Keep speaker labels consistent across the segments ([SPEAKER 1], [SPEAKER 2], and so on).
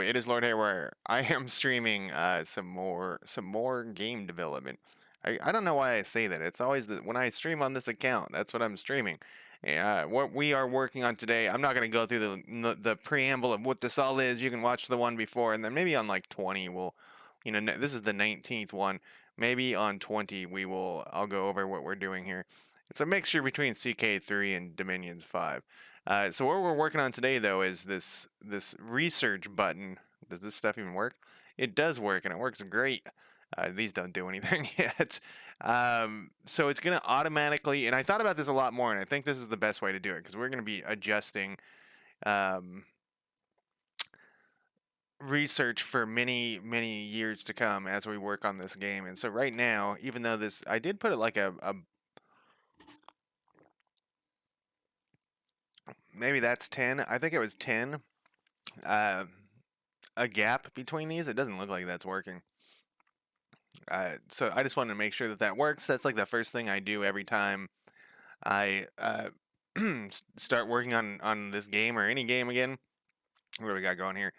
[SPEAKER 1] it is Lord Haywire. I am streaming some more game development. I don't know why I say that. It's always when I stream on this account. That's what I'm streaming. What we are working on today. I'm not going to go through the preamble of what this all is. You can watch the one before, and then maybe on like 20 we'll, this is the 19th one. Maybe on 20 I'll go over what we're doing here. It's a mixture between CK3 and Dominions 5. So what we're working on today, though, is this research button. Does this stuff even work? It does work, and it works great. These don't do anything yet. So it's going to automatically, and I thought about this a lot more, and I think this is the best way to do it, because we're going to be adjusting research for many, many years to come as we work on this game. And so right now, even though I did put it like maybe that's 10. I think it was 10. Uh, a gap between these. It doesn't look like that's working. So I just wanted to make sure that works. That's like the first thing I do every time I start working on this game or any game again. What do we got going here?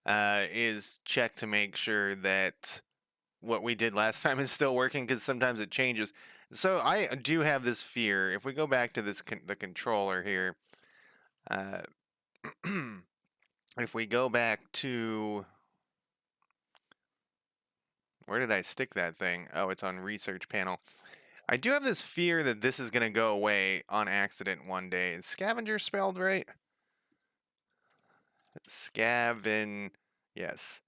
[SPEAKER 1] Is check to make sure that what we did last time is still working, because sometimes it changes. So I do have this fear. If we go back to the controller here, if we go back to, where did I stick that thing? Oh, it's on research panel. I do have this fear that this is going to go away on accident one day. Is scavenger spelled right? Yes.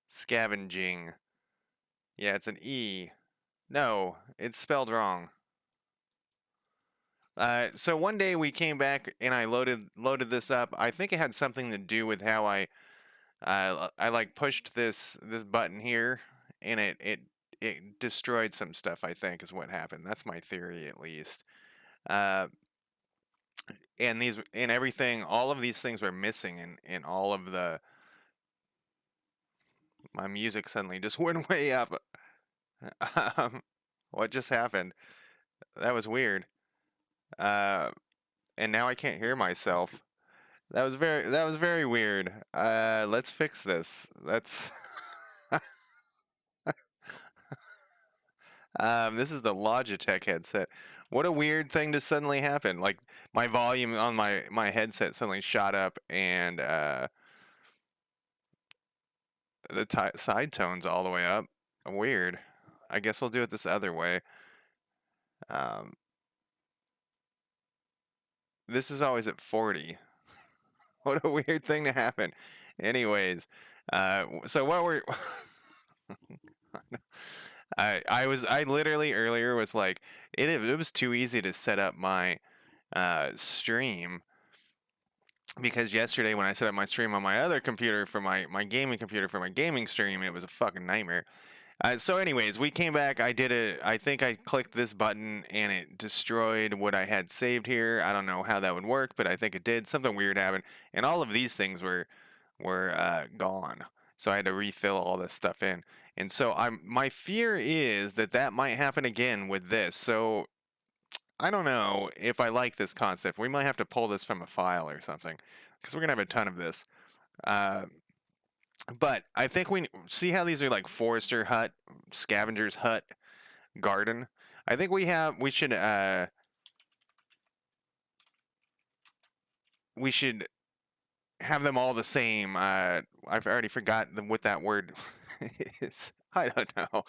[SPEAKER 1] Scavenging. Yeah, it's an E. No, it's spelled wrong. So one day we came back and I loaded this up. I think it had something to do with how I like pushed this button here, and it destroyed some stuff. I think is what happened. That's my theory, at least. Uh, and everything, all of these things were missing, and all of my music suddenly just went way up. um, what just happened? That was weird. Uh, and now I can't hear myself. That was very weird. Let's fix this. This is the Logitech headset. What a weird thing to suddenly happen. Like, my volume on my headset suddenly shot up, and the side tones all the way up. Weird. I guess I'll do it this other way. Um, this is always at 40. What a weird thing to happen. Anyways, so what we're I literally earlier was like, it was too easy to set up my stream, because yesterday when I set up my stream on my other computer for my gaming computer for my gaming stream, it was a fucking nightmare. So anyways, we came back. I think I clicked this button and it destroyed what I had saved here. I don't know how that would work, but I think it did. Something weird happened, and all of these things were gone. So I had to refill all this stuff in. And so my fear is that might happen again with this. So I don't know if I like this concept. We might have to pull this from a file or something, because we're gonna have a ton of this. Uh, but I think we see how these are like forester hut, scavenger's hut, garden. I think we should have them all the same. I've already forgotten what that word is. I don't know.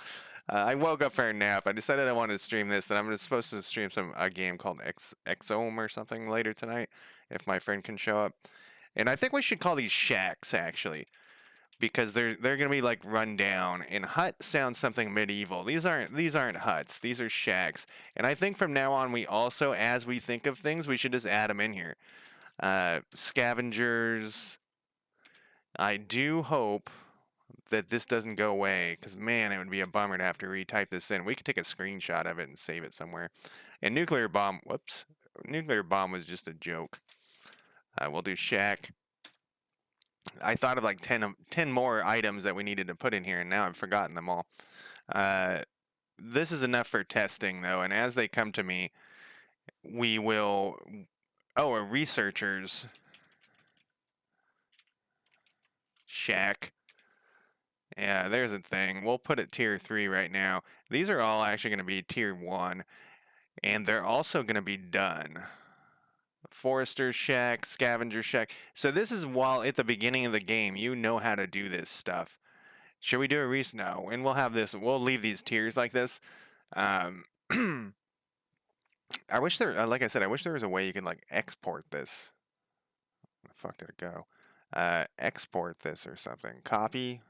[SPEAKER 1] I woke up for a nap. I decided I wanted to stream this, and I'm supposed to stream a game called Exome or something later tonight, if my friend can show up. And I think we should call these shacks, actually, because they're gonna be like run down. And hut sounds something medieval. These aren't huts. These are shacks. And I think from now on, we also, as we think of things, we should just add them in here. Scavengers. I do hope that this doesn't go away, because man, it would be a bummer to have to retype this in. We could take a screenshot of it and save it somewhere. And nuclear bomb. Whoops. Nuclear bomb was just a joke. We'll do shack. I thought of like 10 more items that we needed to put in here, and now I've forgotten them all. This is enough for testing, though, and as they come to me, we will Oh, a researcher's shack. Yeah, there's a thing. We'll put it tier 3 right now. These are all actually going to be tier 1, and they're also going to be done. Forester shack, scavenger shack. So this is while at the beginning of the game, you know how to do this stuff. Should we do a reset? No, and we'll have this. We'll leave these tiers like this. Um, I wish there, like I said, I wish there was a way you could like export this. Where the fuck did it go? Export this or something. Copy.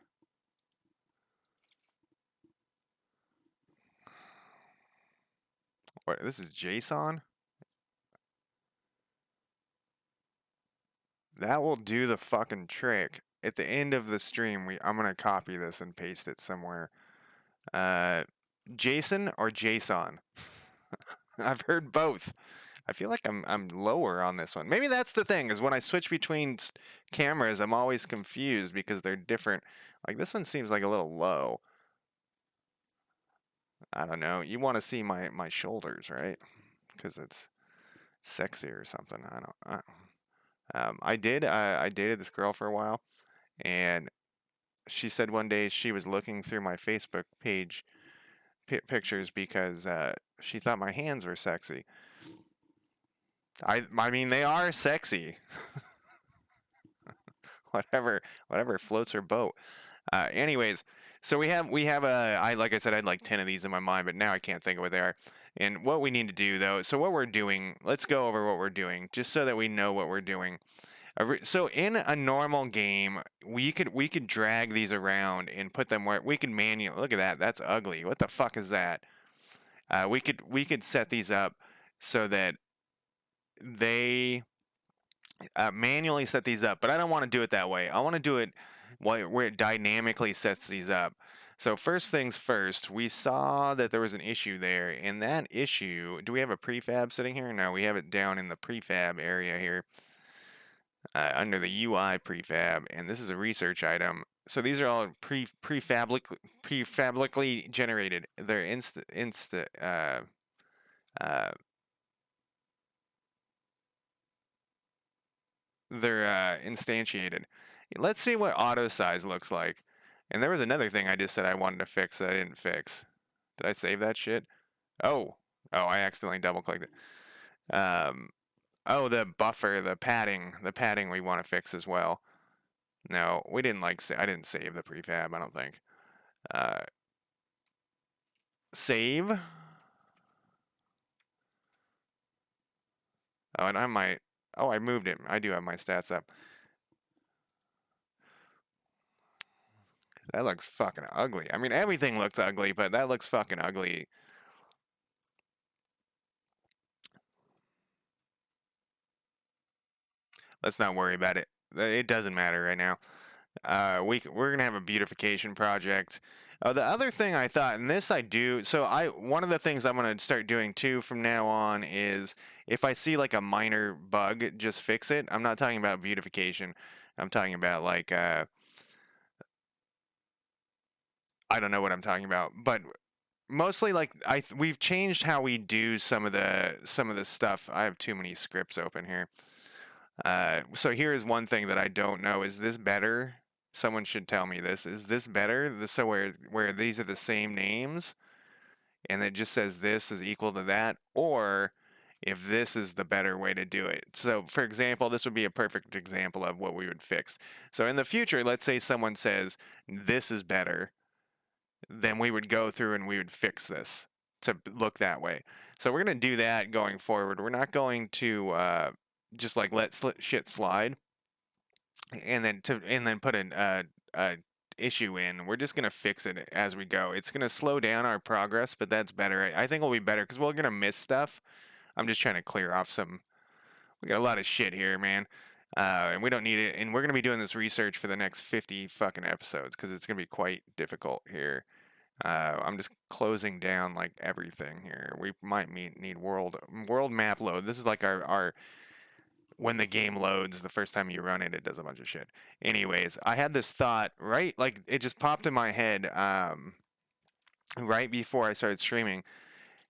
[SPEAKER 1] What? This is JSON. That will do the fucking trick. At the end of the stream, I'm gonna copy this and paste it somewhere. Jason or JSON? I've heard both. I feel like I'm lower on this one. Maybe that's the thing, is when I switch between cameras, I'm always confused because they're different. Like this one seems like a little low. I don't know. You want to see my shoulders, right? Because it's sexy or something. I dated this girl for a while, and she said one day she was looking through my Facebook page pictures because she thought my hands were sexy. I mean, they are sexy. whatever floats her boat. Anyways, so we have like I said, I had like 10 of these in my mind, but now I can't think of what they are. And what we need to do though, so what we're doing, let's go over what we're doing, just so that we know what we're doing. So in a normal game, we could drag these around and put them where we could manually. Look at that, that's ugly. What the fuck is that? We could set these up so that they manually set these up, but I don't want to do it that way. I want to do it where it dynamically sets these up. So first things first, we saw that there was an issue there, and that issue, do we have a prefab sitting here? No, we have it down in the prefab area here, under the UI prefab, and this is a research item. So these are all prefablically generated. They're instantiated. Let's see what auto size looks like. And there was another thing I just said I wanted to fix that I didn't fix. Did I save that shit? Oh, I accidentally double clicked it. Oh, the buffer, the padding we want to fix as well. No, we didn't I didn't save the prefab, I don't think. Save. Oh, and I moved it. I do have my stats up. That looks fucking ugly. I mean, everything looks ugly, but that looks fucking ugly. Let's not worry about it. It doesn't matter right now. We're gonna have a beautification project. The other thing I thought, and this I do, so one of the things I'm gonna start doing too from now on is if I see like a minor bug, just fix it. I'm not talking about beautification. I'm talking about like I don't know what I'm talking about, but mostly like we've changed how we do some of the stuff. I have too many scripts open here. So here is one thing that I don't know. Is this better? Someone should tell me this. Is this better? So where these are the same names and it just says this is equal to that, or if this is the better way to do it. So for example, this would be a perfect example of what we would fix. So in the future, let's say someone says this is better, then we would go through and we would fix this to look that way. So we're going to do that going forward. We're not going to just like let shit slide and then put an issue in. We're just gonna fix it as we go. It's gonna slow down our progress, but that's better. I think it'll be better because we're gonna miss stuff. I'm just trying to clear off some. We got a lot of shit here, man. And we don't need it. And we're gonna be doing this research for the next 50 fucking episodes because it's gonna be quite difficult here. I'm just closing down like everything here. We might need world map load. This is like our when the game loads the first time you run it, it does a bunch of shit. Anyways, I had this thought, right? Like it just popped in my head right before I started streaming.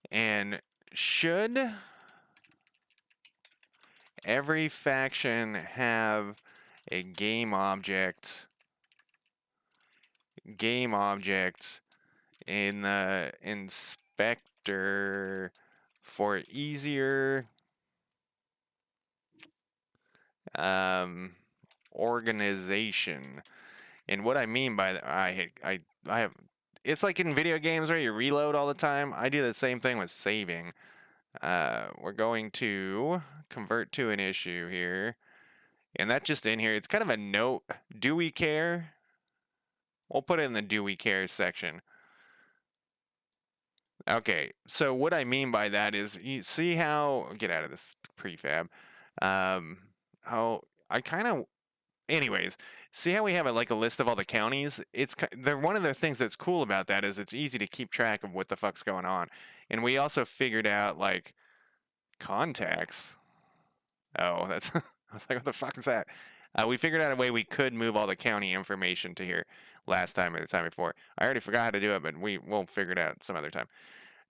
[SPEAKER 1] And should every faction have a game object in the inspector for easier organization. And what I mean by that, I have, it's like in video games where you reload all the time. I do the same thing with saving. We're going to convert to an issue here. And that's just in here. It's kind of a note. Do we care? We'll put it in the do we care section. Okay, so what I mean by that is, you see how, get out of this prefab. How I kind of, anyways, see how we have like a list of all the counties? They're one of the things that's cool about that is it's easy to keep track of what the fuck's going on. And we also figured out like contacts. Oh, that's, I was like, what the fuck is that? We figured out a way we could move all the county information to here last time or the time before. I already forgot how to do it, but we'll figure it out some other time.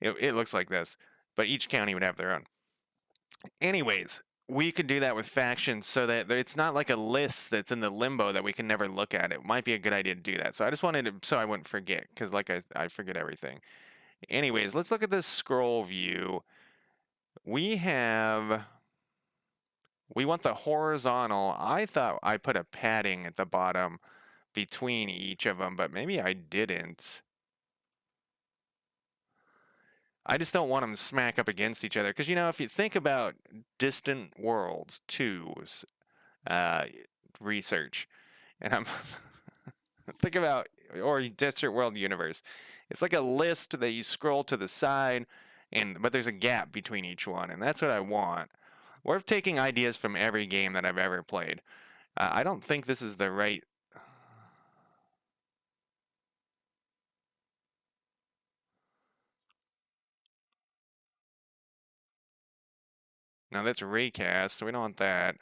[SPEAKER 1] It looks like this, but each county would have their own. Anyways, we could do that with factions so that it's not like a list that's in the limbo that we can never look at. It might be a good idea to do that. So I just wanted to, so I wouldn't forget, because like I forget everything. Anyways, let's look at this scroll view. We want the horizontal. I thought I put a padding at the bottom between each of them, but maybe I didn't. I just don't want them to smack up against each other. Because, you know, if you think about Distant Worlds 2's research, and I'm think about, or Distant World Universe, it's like a list that you scroll to the side, but there's a gap between each one, and that's what I want. We're taking ideas from every game that I've ever played. I don't think this is the right. Now that's raycast. We don't want that.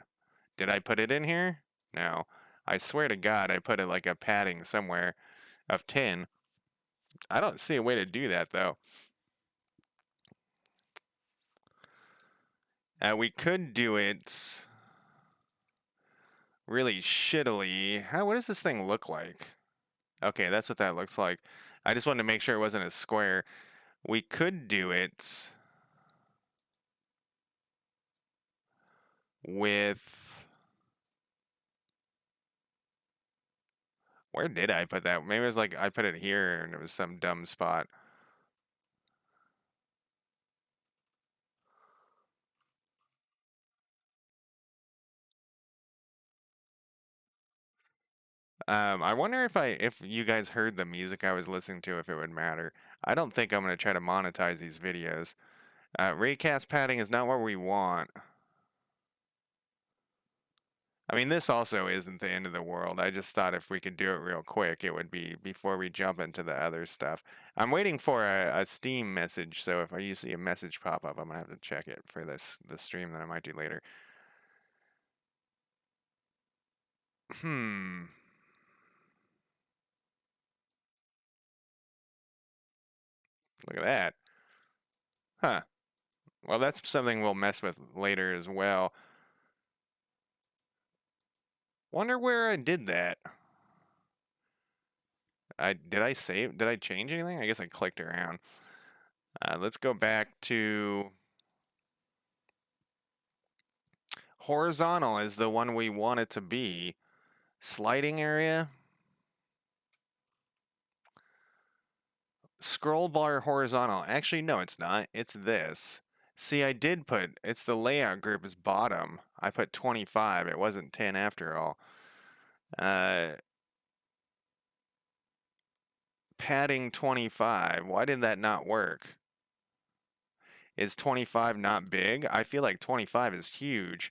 [SPEAKER 1] Did I put it in here? No. I swear to God, I put it like a padding somewhere of 10. I don't see a way to do that though. We could do it really shittily. What does this thing look like? Okay, that's what that looks like. I just wanted to make sure it wasn't a square. We could do it with, where did I put that? Maybe it was like I put it here and it was some dumb spot. I wonder if you guys heard the music I was listening to, if it would matter. I don't think I'm gonna try to monetize these videos. Raycast padding is not what we want. I mean, this also isn't the end of the world. I just thought if we could do it real quick, it would be before we jump into the other stuff. I'm waiting for a Steam message, so if I see a message pop up, I'm gonna have to check it for the stream that I might do later. Hmm. Look at that. Huh. Well, that's something we'll mess with later as well. Wonder where I did that. Did I save? Did I change anything? I guess I clicked around. Let's go back to horizontal is the one we want it to be. Sliding area. Scroll bar horizontal. Actually, no, it's not. It's this. See, I did put, it's the layout group is bottom. I put 25. It wasn't 10 after all. Padding 25. Why did that not work? Is 25 not big? I feel like 25 is huge.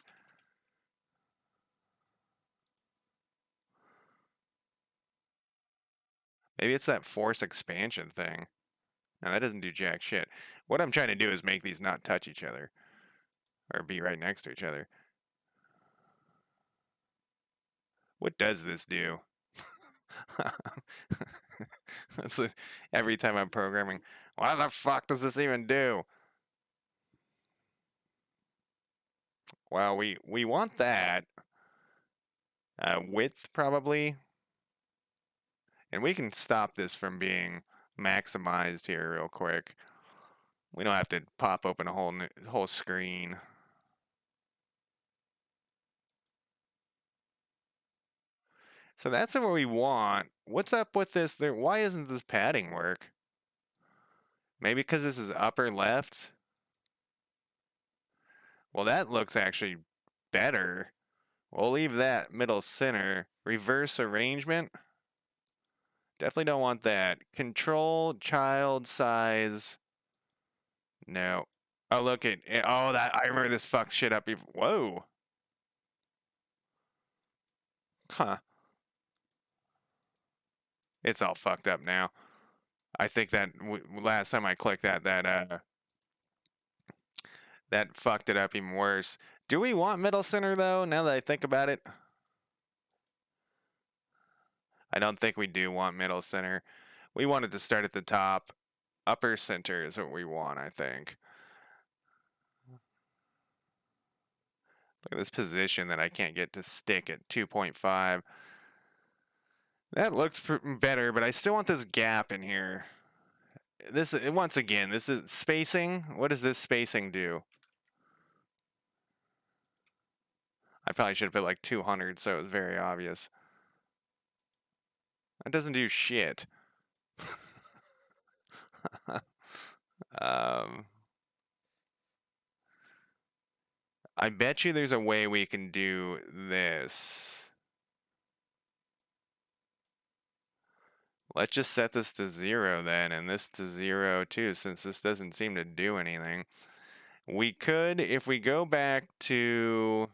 [SPEAKER 1] Maybe it's that force expansion thing. Now that doesn't do jack shit. What I'm trying to do is make these not touch each other. Or be right next to each other. What does this do? That's every time I'm programming. What the fuck does this even do? Well, we want that. Width, probably. And we can stop this from being maximized here real quick. We don't have to pop open a whole screen. So that's what we want. What's up with this? Why isn't this padding work? Maybe because this is upper left? Well, that looks actually better. We'll leave that middle center. Reverse arrangement? Definitely don't want that. Control child size. No. Oh, look at it. Oh, that I remember this fucked shit up. Whoa. Huh. It's all fucked up now. I think that last time I clicked that fucked it up even worse. Do we want middle center though? Now that I think about it, I don't think we do want middle center. We wanted to start at the top. Upper center is what we want, I think. Look at this position that I can't get to stick at 2.5. That looks better, but I still want this gap in here. This, once again, this is spacing. What does this spacing do? I probably should have put like 200 so it was very obvious. That doesn't do shit. um, I bet you there's a way we can do this. Let's just set this to 0 then, and this to 0 too, since this doesn't seem to do anything. We could, if we go back to...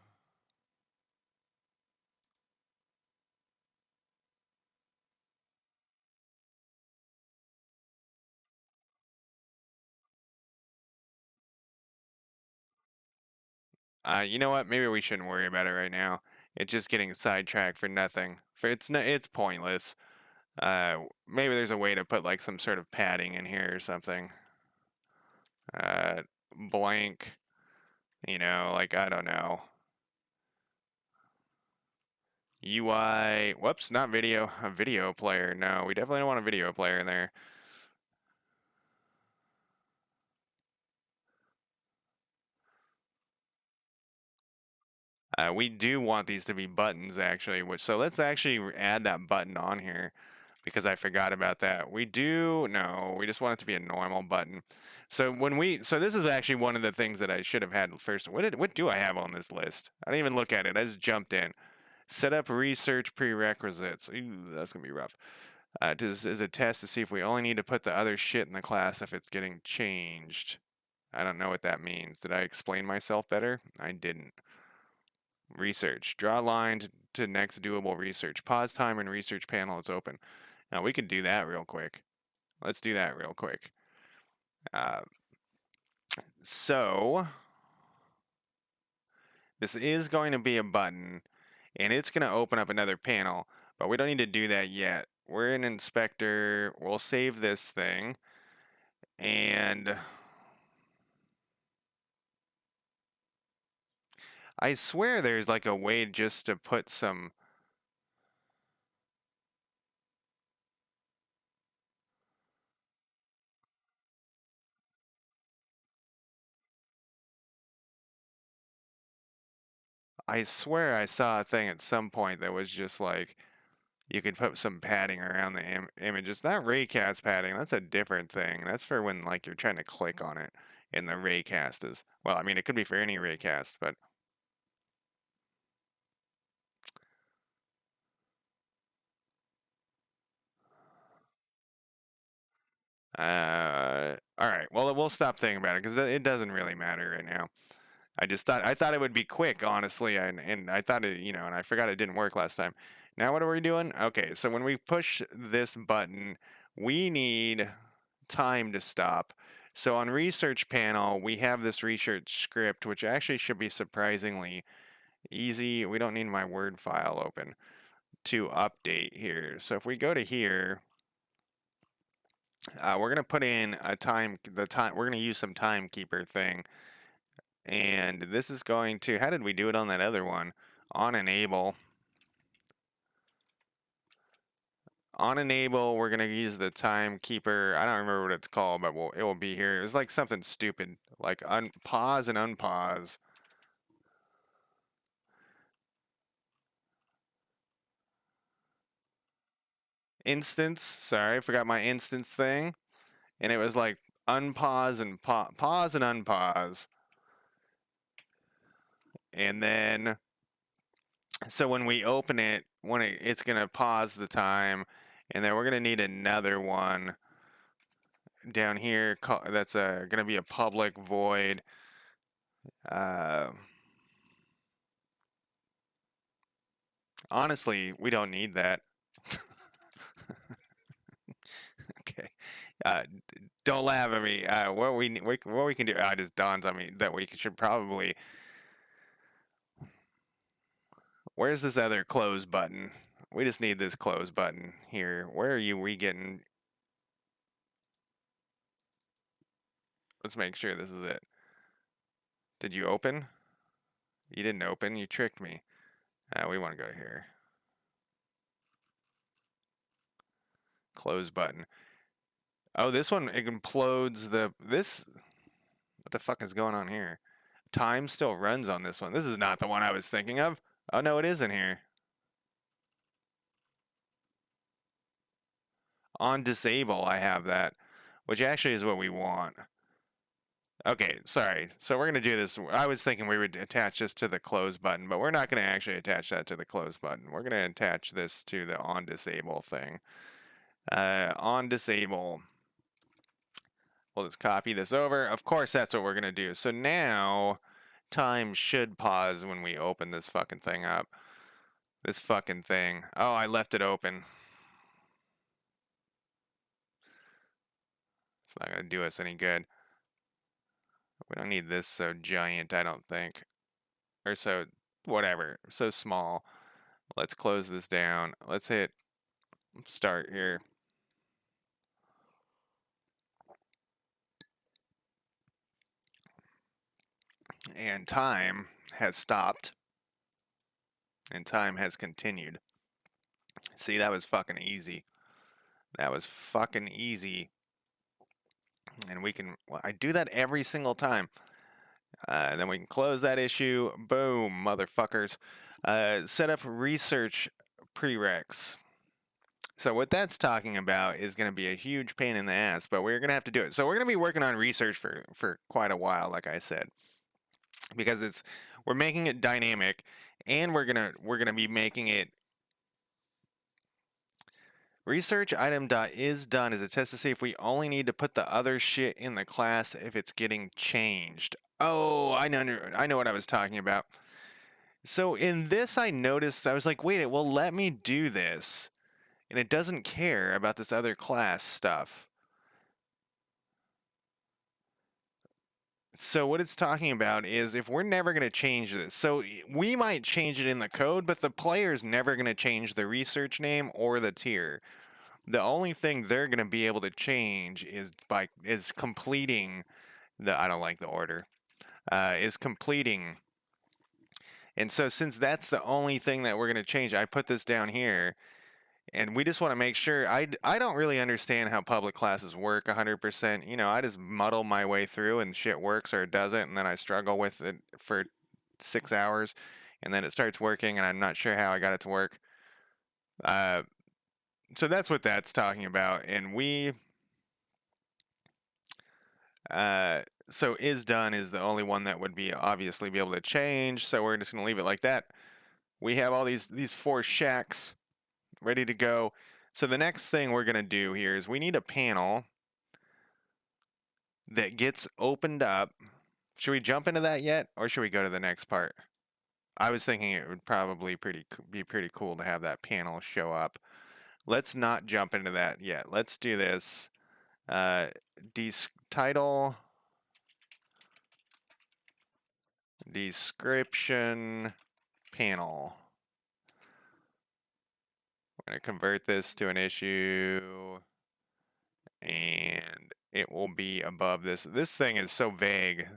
[SPEAKER 1] you know what? Maybe we shouldn't worry about it right now. It's just getting sidetracked for nothing. It's pointless. Maybe there's a way to put like some sort of padding in here or something. Blank, like I don't know. UI, whoops, not video, a video player. No, we definitely don't want a video player in there. We do want these to be buttons actually, so let's actually add that button on here because I forgot about that. We just want it to be a normal button. So so this is actually one of the things that I should have had first. What do I have on this list? I didn't even look at it. I just jumped in. Set up research prerequisites. Ooh, that's gonna be rough. This is a test to see if we only need to put the other shit in the class if it's getting changed. I don't know what that means. Did I explain myself better? I didn't. Research. Draw a line to next doable research. Pause time and research panel is open. Now we can do that real quick. Let's do that real quick. So this is going to be a button and it's going to open up another panel, but we don't need to do that yet. We're in inspector. We'll save this thing and I swear there's like a way just to put some... I swear I saw a thing at some point that was just like you could put some padding around the images. Not raycast padding. That's a different thing. That's for when like you're trying to click on it. And the raycast is, well, I mean, it could be for any raycast, but all right. Well, we'll stop thinking about it because it doesn't really matter right now. I thought it would be quick, honestly, and I thought it, and I forgot it didn't work last time. Now what are we doing? Okay, so when we push this button, we need time to stop. So on research panel, we have this research script, which actually should be surprisingly easy. We don't need my Word file open to update here. So if we go to here, we're gonna put in we're gonna use some timekeeper thing. And this is going to, how did we do it on that other one? On enable. On enable, we're going to use the timekeeper. I don't remember what it's called, but it will be here. It was like something stupid, like pause and unpause. Instance, sorry, I forgot my instance thing. And it was like unpause and pause and unpause. And then, so when we open it, it's going to pause the time. And then we're going to need another one down here that's going to be a public void. Honestly, we don't need that. Okay. Don't laugh at me. What we can do, it just dawns on me that we should probably. Where's this other close button? We just need this close button here. Where are you getting? Let's make sure this is it. Did you open? You didn't open. You tricked me. We want to go to here. Close button. Oh, this one it implodes this. What the fuck is going on here? Time still runs on this one. This is not the one I was thinking of. Oh no, it is in here. On disable, I have that, which actually is what we want. Okay, sorry. So we're going to do this. I was thinking we would attach this to the close button, but we're not going to actually attach that to the close button. We're going to attach this to the on disable thing. On disable. We'll just copy this over. Of course, that's what we're going to do. So now time should pause when we open this fucking thing up. This fucking thing. Oh, I left it open. It's not going to do us any good. We don't need this so giant, I don't think. Or so, whatever, so small. Let's close this down. Let's hit start here. And time has stopped. And time has continued. See, that was fucking easy. That was fucking easy. And we can, well, I do that every single time. Then we can close that issue. Boom, motherfuckers. Set up research prereqs. So what that's talking about is going to be a huge pain in the ass, but we're going to have to do it. So we're going to be working on research for quite a while, like I said, because we're making it dynamic, and we're gonna be making it research item dot is done is a test to see if we only need to put the other shit in the class if it's getting changed. Oh, I know what I was talking about. So in this, I noticed I was like, wait, it will let me do this. And it doesn't care about this other class stuff. So what it's talking about is if we're never going to change this, so we might change it in the code, but the player's never going to change the research name or the tier. The only thing they're going to be able to change is completing I don't like the order, is completing. And so since that's the only thing that we're going to change, I put this down here. And we just want to make sure. I don't really understand how public classes work 100%. You know, I just muddle my way through and shit works or it doesn't, and then I struggle with it for 6 hours, and then it starts working, and I'm not sure how I got it to work. So that's what that's talking about. And so is done is the only one that would be obviously be able to change. So we're just going to leave it like that. We have all these 4 shacks ready to go. So the next thing we're going to do here is we need a panel that gets opened up. Should we jump into that yet, or should we go to the next part? I was thinking it would probably be pretty cool to have that panel show up. Let's not jump into that yet. Let's do this. Title, description, panel. We're going to convert this to an issue, and it will be above this. This thing is so vague.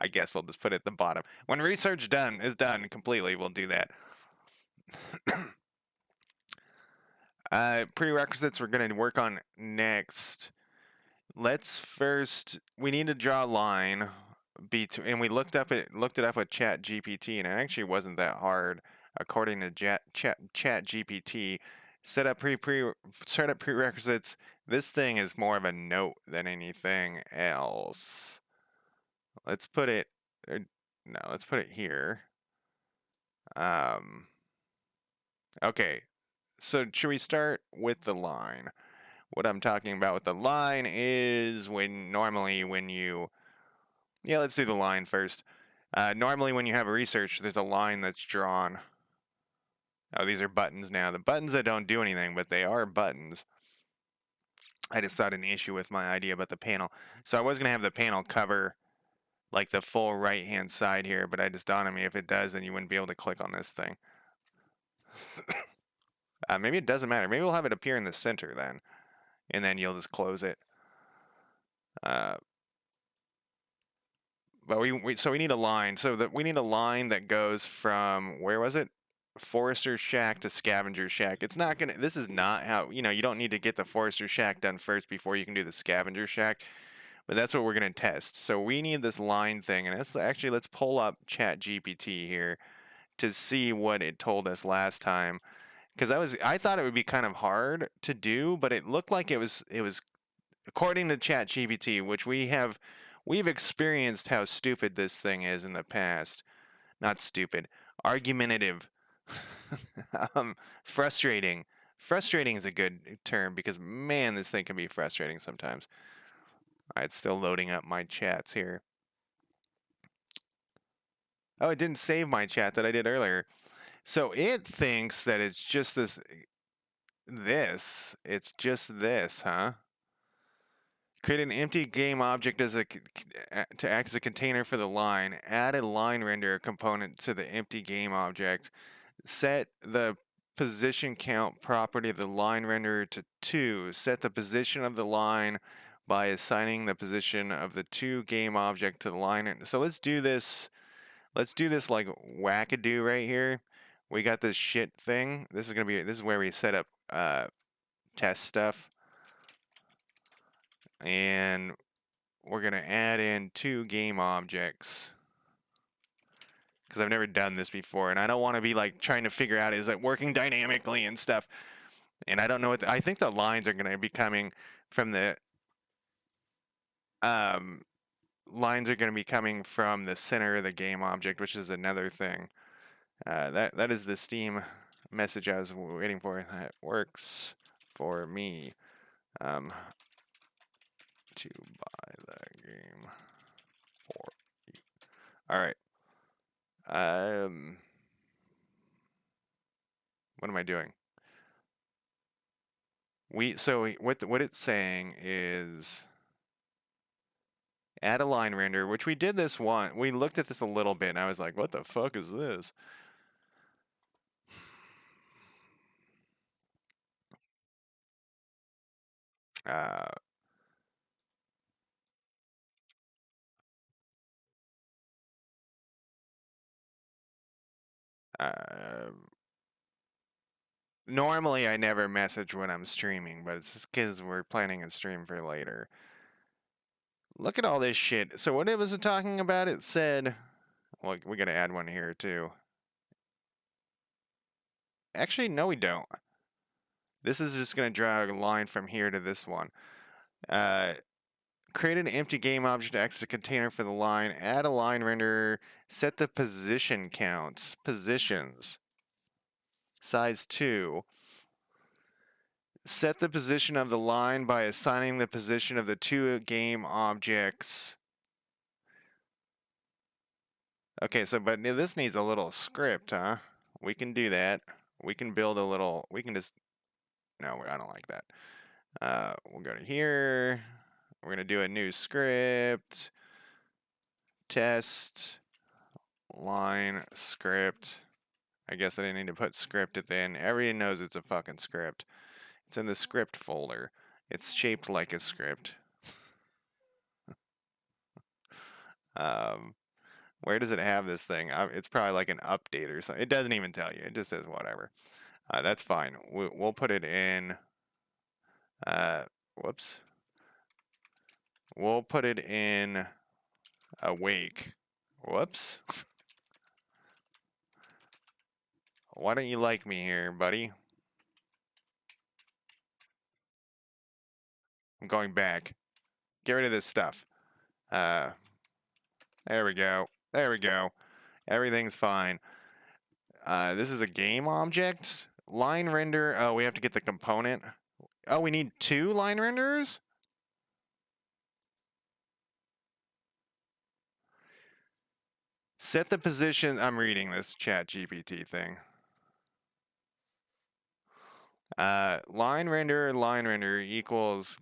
[SPEAKER 1] I guess we'll just put it at the bottom. When research is done completely, we'll do that. Prerequisites we're going to work on next. Let's first, we need to draw a line between, and we looked it up with Chat GPT, and it actually wasn't that hard according to Chat GPT. Set up prerequisites. This thing is more of a note than anything else. Let's put it, no, let's put it here. Okay, so should we start with the line? What I'm talking about with the line is normally when you, yeah, let's do the line first. Normally when you have a research, there's a line that's drawn. Oh, these are buttons now. The buttons that don't do anything, but they are buttons. I just thought an issue with my idea about the panel. So I was going to have the panel cover like the full right-hand side here, but I just dawned on me if it does, then you wouldn't be able to click on this thing. Maybe it doesn't matter. Maybe we'll have it appear in the center then, and then you'll just close it. But so we need a line. So that we need a line that goes from, where was it? Forester Shack to Scavenger Shack. It's not gonna. This is not how, you don't need to get the Forester Shack done first before you can do the Scavenger Shack. But that's what we're gonna test. So we need this line thing, and let's pull up Chat GPT here to see what it told us last time. Because I thought it would be kind of hard to do, but it looked like it was according to Chat GPT, which we've experienced how stupid this thing is in the past. Not stupid, argumentative. Frustrating. Frustrating is a good term because, man, this thing can be frustrating sometimes. All right, it's still loading up my chats here. Oh, it didn't save my chat that I did earlier. So it thinks that it's just this. It's just this, huh? Create an empty game object to act as a container for the line. Add a line renderer component to the empty game object. Set the position count property of the line renderer to 2. Set the position of the line by assigning the position of the 2 game object to the line. So let's do this. Let's do this like wackadoo right here. We got this shit thing. This is where we set up test stuff. And we're going to add in 2 game objects. Because I've never done this before, and I don't want to be like trying to figure out, is it working dynamically and stuff. And I don't know I think the lines are going to be coming from the center of the game object, which is another thing. That is the Steam message I was waiting for. That works for me. To buy the game for me. All right. What am I doing? What it's saying is add a line render, which we did this one. We looked at this a little bit, and I was like, what the fuck is this? Normally I never message when I'm streaming, but it's just because we're planning a stream for later. Look at all this shit. So what it was talking about, it said, well, we gotta add one here too. Actually, no, we don't. This is just gonna draw a line from here to this one. Create an empty game object to act as a container for the line. Add a line renderer. Set the position counts. Positions. Size 2. Set the position of the line by assigning the position of the 2 game objects. Okay, but this needs a little script, huh? We can do that. We can build a little, we can just, no, I don't like that. We'll go to here. We're going to do a new script. Test. Line script. I guess I didn't need to put script at the end. Everyone knows it's a fucking script. It's in the script folder. It's shaped like a script. Where does it have this thing? It's probably like an update or something. It doesn't even tell you. It just says whatever. That's fine. We'll put it in. Whoops. We'll put it in awake. Whoops. Why don't you like me here, buddy? I'm going back. Get rid of this stuff. There we go. There we go. Everything's fine. This is a game object. Line render. Oh, we have to get the component. Oh, we need 2 line renderers? Set the position. I'm reading this ChatGPT thing. Line render equals.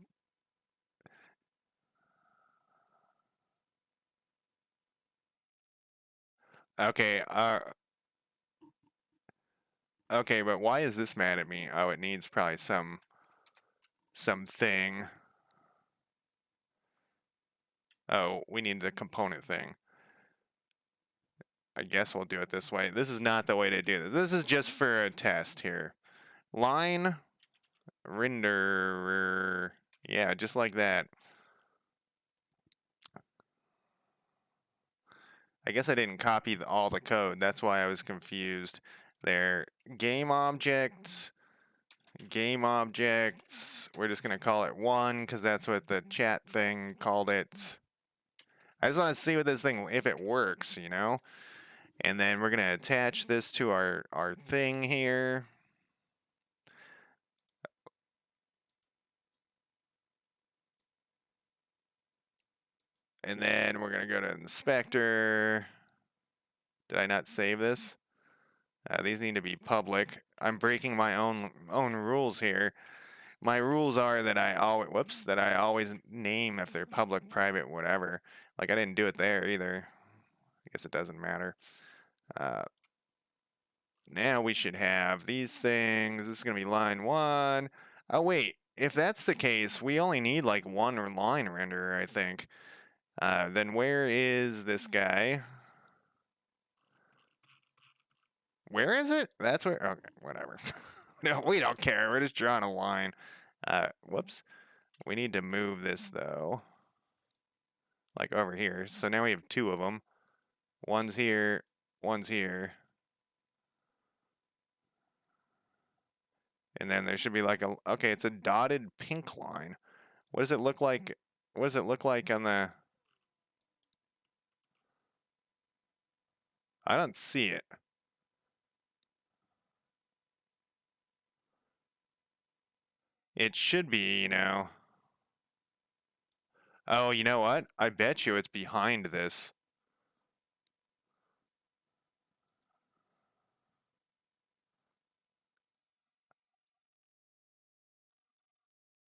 [SPEAKER 1] Okay, okay, but why is this mad at me? Oh, it needs probably something. Oh, we need the component thing. I guess we'll do it this way. This is not the way to do this. This is just for a test here. Line renderer. Yeah, just like that. I guess I didn't copy all the code. That's why I was confused there. Game objects. Game objects. We're just going to call it 1 because that's what the chat thing called it. I just want to see what this thing, if it works, you know? And then we're going to attach this to our thing here. And then we're going to go to inspector. Did I not save this? These need to be public. I'm breaking my own rules here. My rules are that I always name if they're public, private, whatever. Like I didn't do it there either. I guess it doesn't matter. Now we should have these things. This is going to be line 1. Oh, wait. If that's the case, we only need like 1 line renderer, I think. Then where is this guy? Where is it? That's where. Okay, whatever. No, we don't care. We're just drawing a line. Whoops. We need to move this though. Like over here. So now we have 2 of them. One's here. One's here. And then there should be like a. Okay, it's a dotted pink line. What does it look like? What does it look like on the? I don't see it. It should be, you know. Oh, you know what? I bet you it's behind this.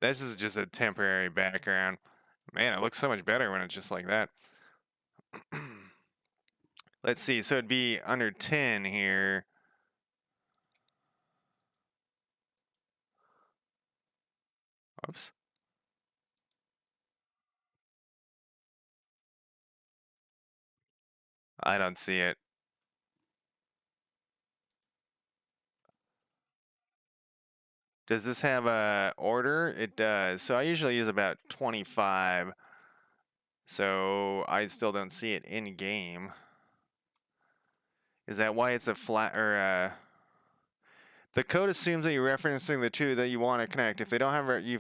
[SPEAKER 1] This is just a temporary background. Man, it looks so much better when it's just like that. Let's see. So it'd be under 10 here. Oops. I don't see it. Does this have a order? It does. So I usually use about 25. So I still don't see it in game. Is that why it's a flat or the code assumes that you're referencing the 2 that you want to connect. If they don't have you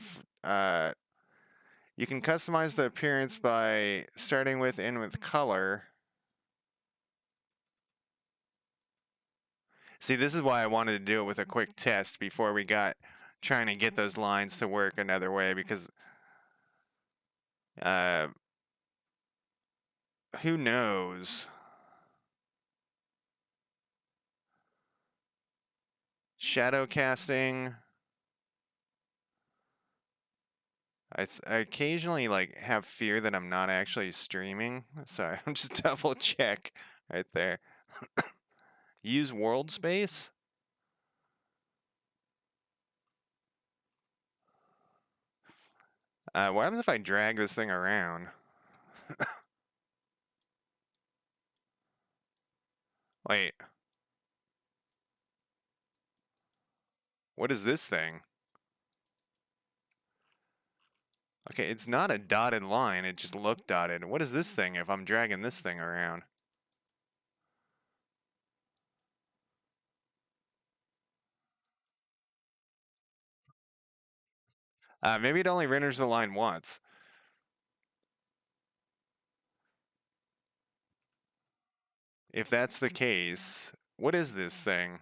[SPEAKER 1] can customize the appearance by starting with color. See, this is why I wanted to do it with a quick test before we got trying to get those lines to work another way because who knows? Shadow casting. I occasionally like have fear that I'm not actually streaming. Sorry, I'm just double check right there. Use world space. What happens if I drag this thing around? Wait, what is this thing? Okay, it's not a dotted line, it just looked dotted. What is this thing if I'm dragging this thing around? Maybe it only renders the line once. If that's the case, what is this thing?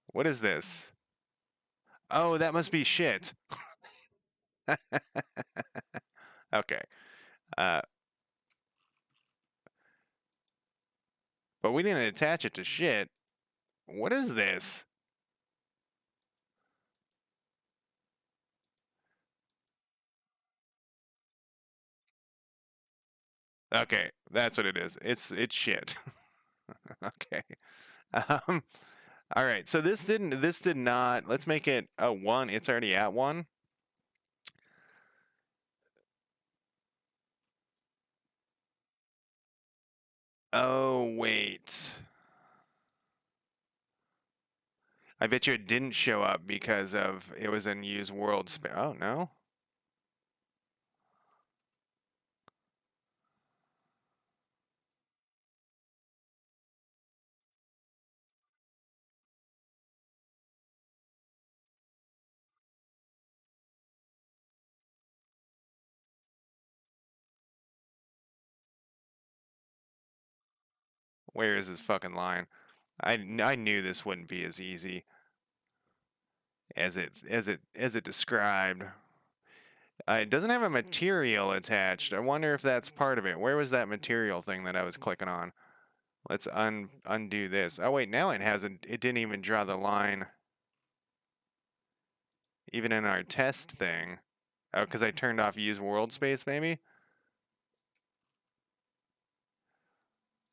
[SPEAKER 1] What is this? Oh, that must be shit. Okay. Uh, but we didn't attach it to shit. What is this? Okay, that's what it is. It's shit. Okay. Um, all right. So this did not. Let's make it a 1. It's already at 1. Oh, wait. I bet you it didn't show up because of it was in use world space. Oh, no. Where is this fucking line? I knew this wouldn't be as easy as it described. It doesn't have a material attached. I wonder if that's part of it. Where was that material thing that I was clicking on? Let's undo this. Oh wait, now it hasn't. It didn't even draw the line, even in our test thing. Oh, because I turned off use world space, maybe.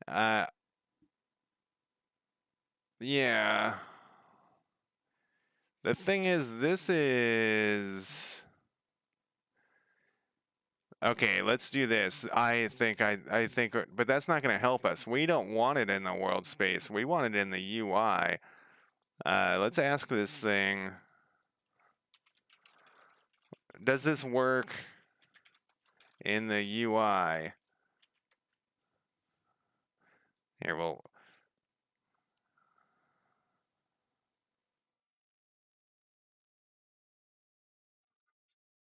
[SPEAKER 1] Uh, yeah. The thing is, this is okay. Let's do this. I think, but that's not going to help us. We don't want it in the world space. We want it in the UI. Let's ask this thing. Does this work in the UI? Here, we'll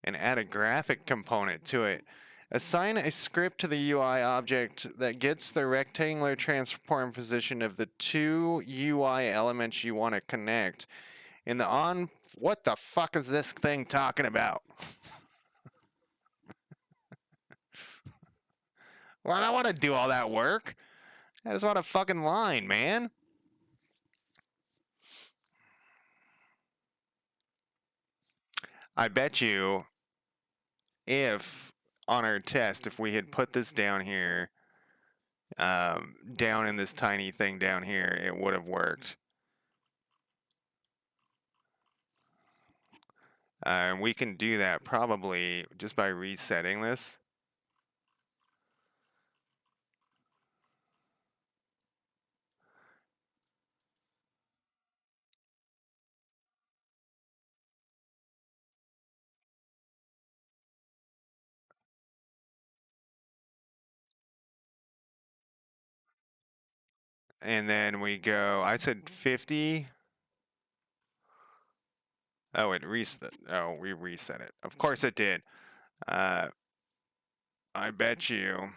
[SPEAKER 1] and add a graphic component to it. Assign a script to the UI object that gets the rectangular transform position of the two UI elements you want to connect. In the on, what the fuck is this thing talking about? Well, I don't want to do all that work. I just want a fucking line, man. I bet you if on our test, if we had put this down here, down in this tiny thing down here, it would have worked. And we can do that probably just by resetting this. And then we go, I said 50. Oh, it reset. Oh, we reset it. Of course it did. I bet you.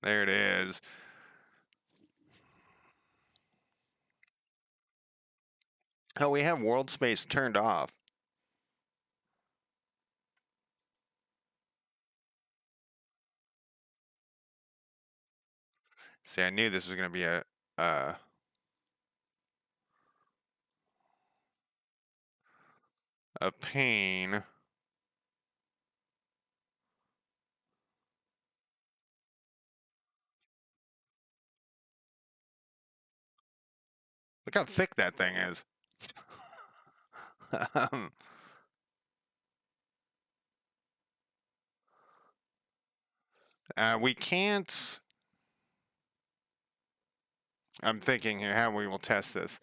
[SPEAKER 1] There it is. Oh, we have world space turned off. See, I knew this was going to be uh, a pain. Look how thick that thing is. um, We can't. I'm thinking here how we will test this.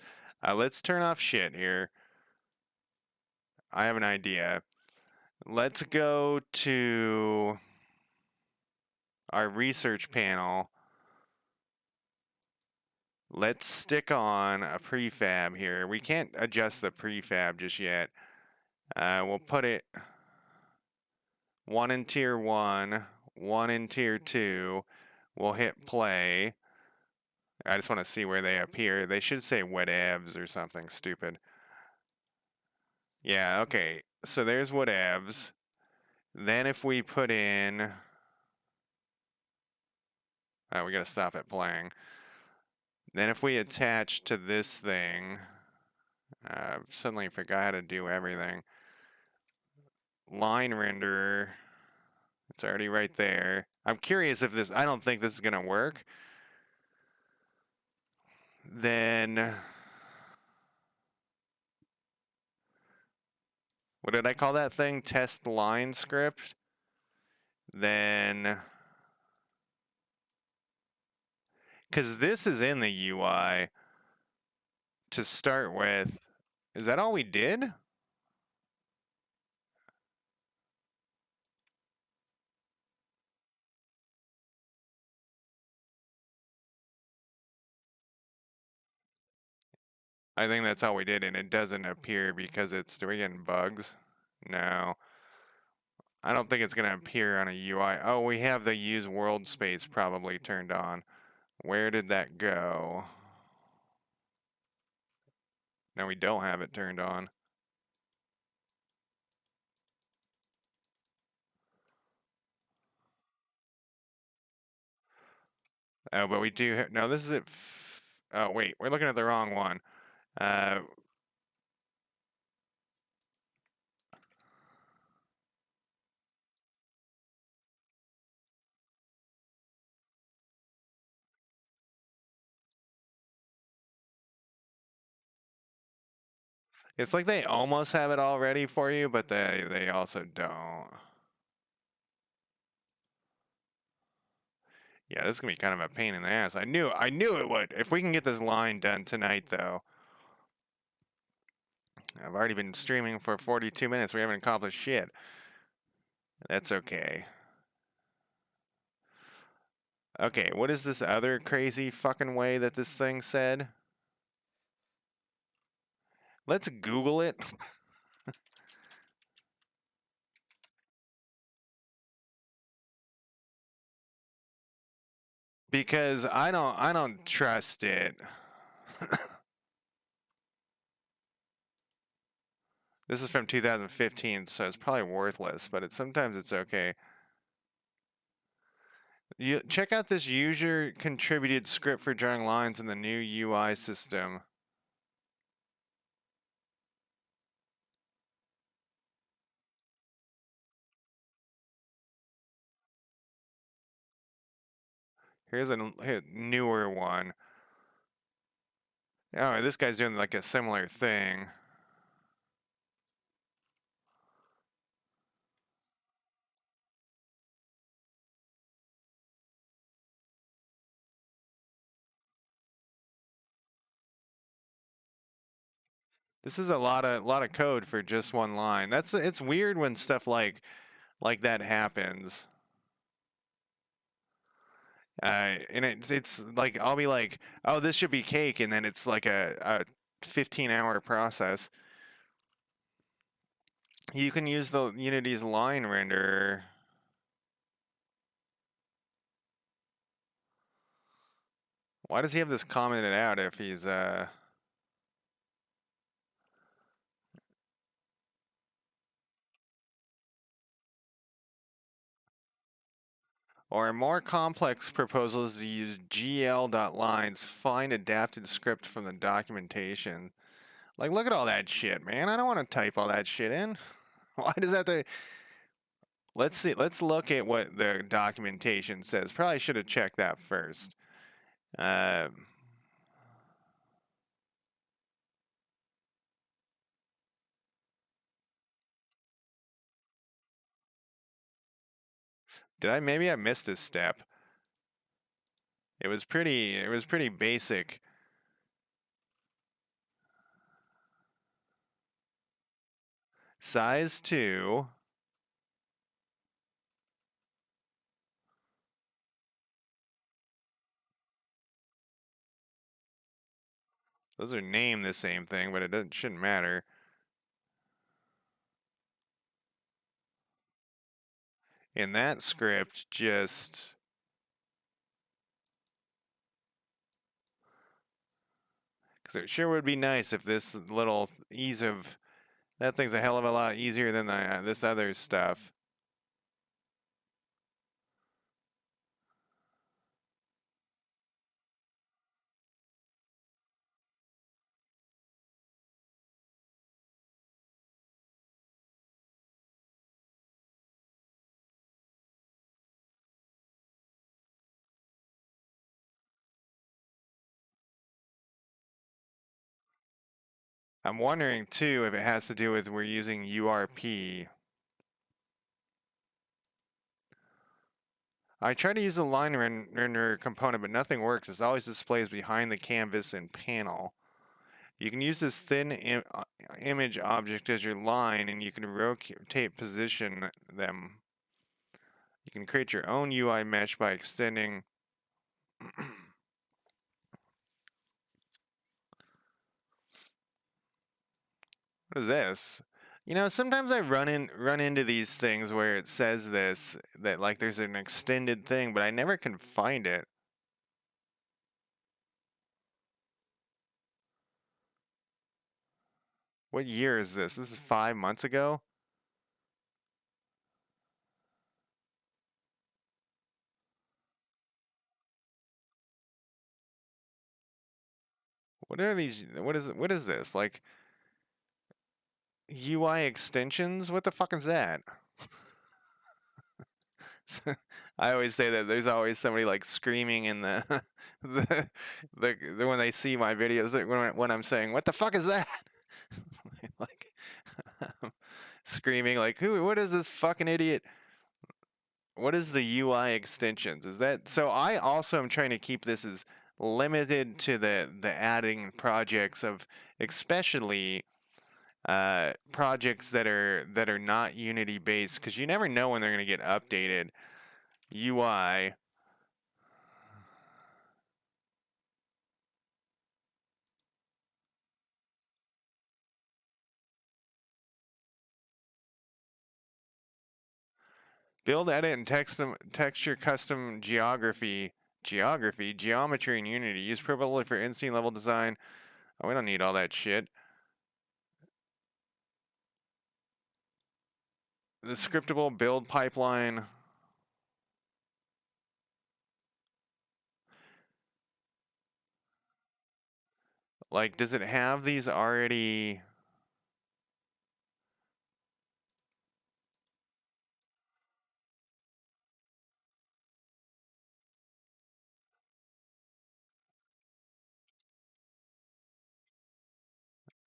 [SPEAKER 1] Let's turn off shit here. I have an idea. Let's go to our research panel. Let's stick on a prefab here. We can't adjust the prefab just yet. We'll put it one in tier 1, one in tier 2. We'll hit play. I just want to see where they appear. They should say whatevs or something stupid. Yeah, okay. So there's whatevs. Then if we put in... Oh, we gotta stop it playing. Then if we attach to this thing... suddenly forgot how to do everything. Line renderer. It's already right there. I'm curious if this... I don't think this is gonna work. Then... What did I call that thing? Test line script? Then... Because this is in the UI to start with. Is that all we did? I think that's all we did, and it doesn't appear because it's... Do we get bugs? No. I don't think it's going to appear on a UI. Oh, we have the use world space probably turned on. Where did that go? No, we don't have it turned on. Oh, but we do have... No, this is it. Oh, wait. We're looking at the wrong one. It's like they almost have it all ready for you, but they also don't. Yeah, this is gonna be kind of a pain in the ass. I knew it would. If we can get this line done tonight, though. I've already been streaming for 42 minutes. We haven't accomplished shit. That's okay. Okay, what is this other crazy fucking way that this thing said? Let's Google it. Because I don't trust it. This is from 2015, so it's probably worthless, but sometimes it's okay. You check out this user contributed script for drawing lines in the new UI system. Here's a newer one. Oh, this guy's doing like a similar thing. This is a lot of code for just one line. It's weird when stuff like that happens. And it's like I'll be like, oh, this should be cake, and then it's like a 15-hour process. You can use the Unity's line renderer. Why does he have this commented out if he's Or a more complex proposal is to use gl.lines, find adapted script from the documentation. Like, look at all that shit, man. I don't want to type all that shit in. Why does that have to... Let's see. Let's look at what the documentation says. Probably should have checked that first. Maybe I missed a step. It was pretty basic. Size 2. Those are named the same thing, but shouldn't matter. In that script, just because it sure would be nice if this little ease of that thing's a hell of a lot easier than this other stuff. I'm wondering too if it has to do with we're using URP. I try to use a line renderer component, but nothing works. It always displays behind the canvas and panel. You can use this thin image object as your line, and you can rotate position them. You can create your own UI mesh by extending. What is this? You know, sometimes I run into these things where it says this, that like there's an extended thing, but I never can find it. What year is this? This is 5 months ago? What are these? What is this? Like UI extensions? What the fuck is that? I always say that there's always somebody like screaming in the when they see my videos when I'm saying, "What the fuck is that?" like screaming like, "Who? What is this fucking idiot?" What is the UI extensions? Is that so? I also am trying to keep this as limited to the adding projects of especially projects that are not Unity based because you never know when they're going to get updated. UI. Build, edit, and texture custom geometry in Unity. Use Privilege for instant level design. Oh, we don't need all that shit. The scriptable build pipeline. Like, does it have these already?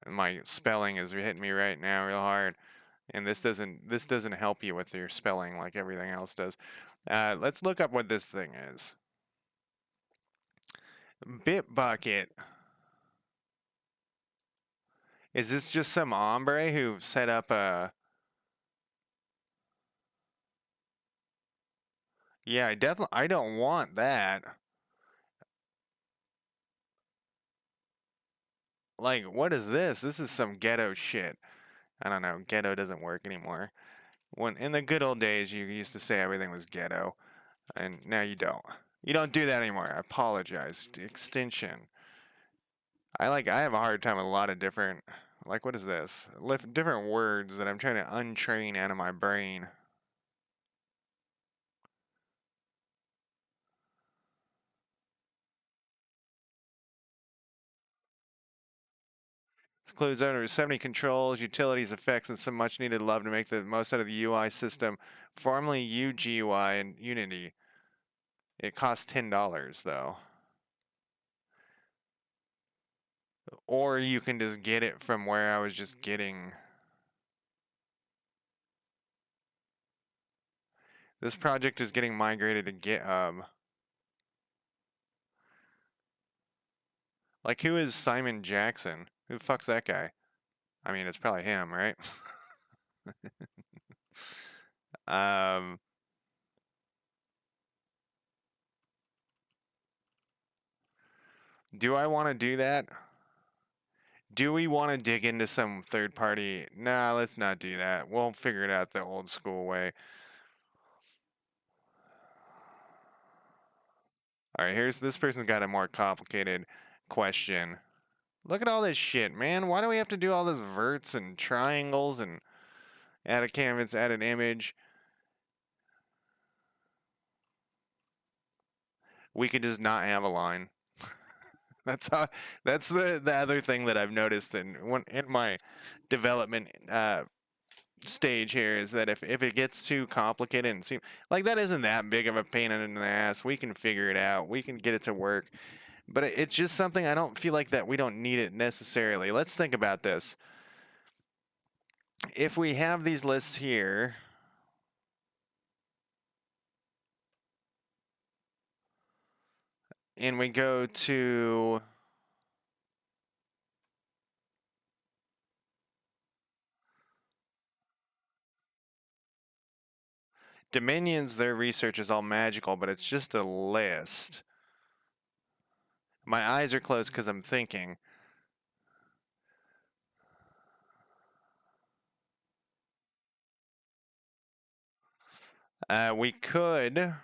[SPEAKER 1] My spelling is hitting me right now real hard, and this doesn't help you with your spelling like everything else does. Let's look up what this thing is. Bitbucket. Is this just some hombre who set up a? Yeah, I don't want that. Like, what is this? This is some ghetto shit. I don't know. Ghetto doesn't work anymore. When in the good old days, you used to say everything was ghetto, and now you don't. You don't do that anymore. I apologize. Extension. I have a hard time with a lot of different. Like, what is this? Different words that I'm trying to untrain out of my brain. This includes over 70 controls, utilities, effects, and some much needed love to make the most out of the UI system, formerly UGUI in Unity. It costs $10 though. Or you can just get it from where I was just getting. This project is getting migrated to GitHub. Like, who is Simon Jackson? Who the fuck's that guy? I mean, it's probably him, right? um, do I want to do that? Do we want to dig into some third party? Nah, let's not do that. We'll figure it out the old school way. All right, here's this person's got a more complicated question. Look at all this shit, man. Why do we have to do all this verts and triangles and add a canvas, add an image? We could just not have a line. That's how. That's the other thing that I've noticed in my development stage here is that if it gets too complicated and seem like that isn't that big of a pain in the ass, we can figure it out. We can get it to work. But it's just something I don't feel like that we don't need it necessarily. Let's think about this. If we have these lists here, and we go to Dominions, their research is all magical, but it's just a list. My eyes are closed because I'm thinking. We could.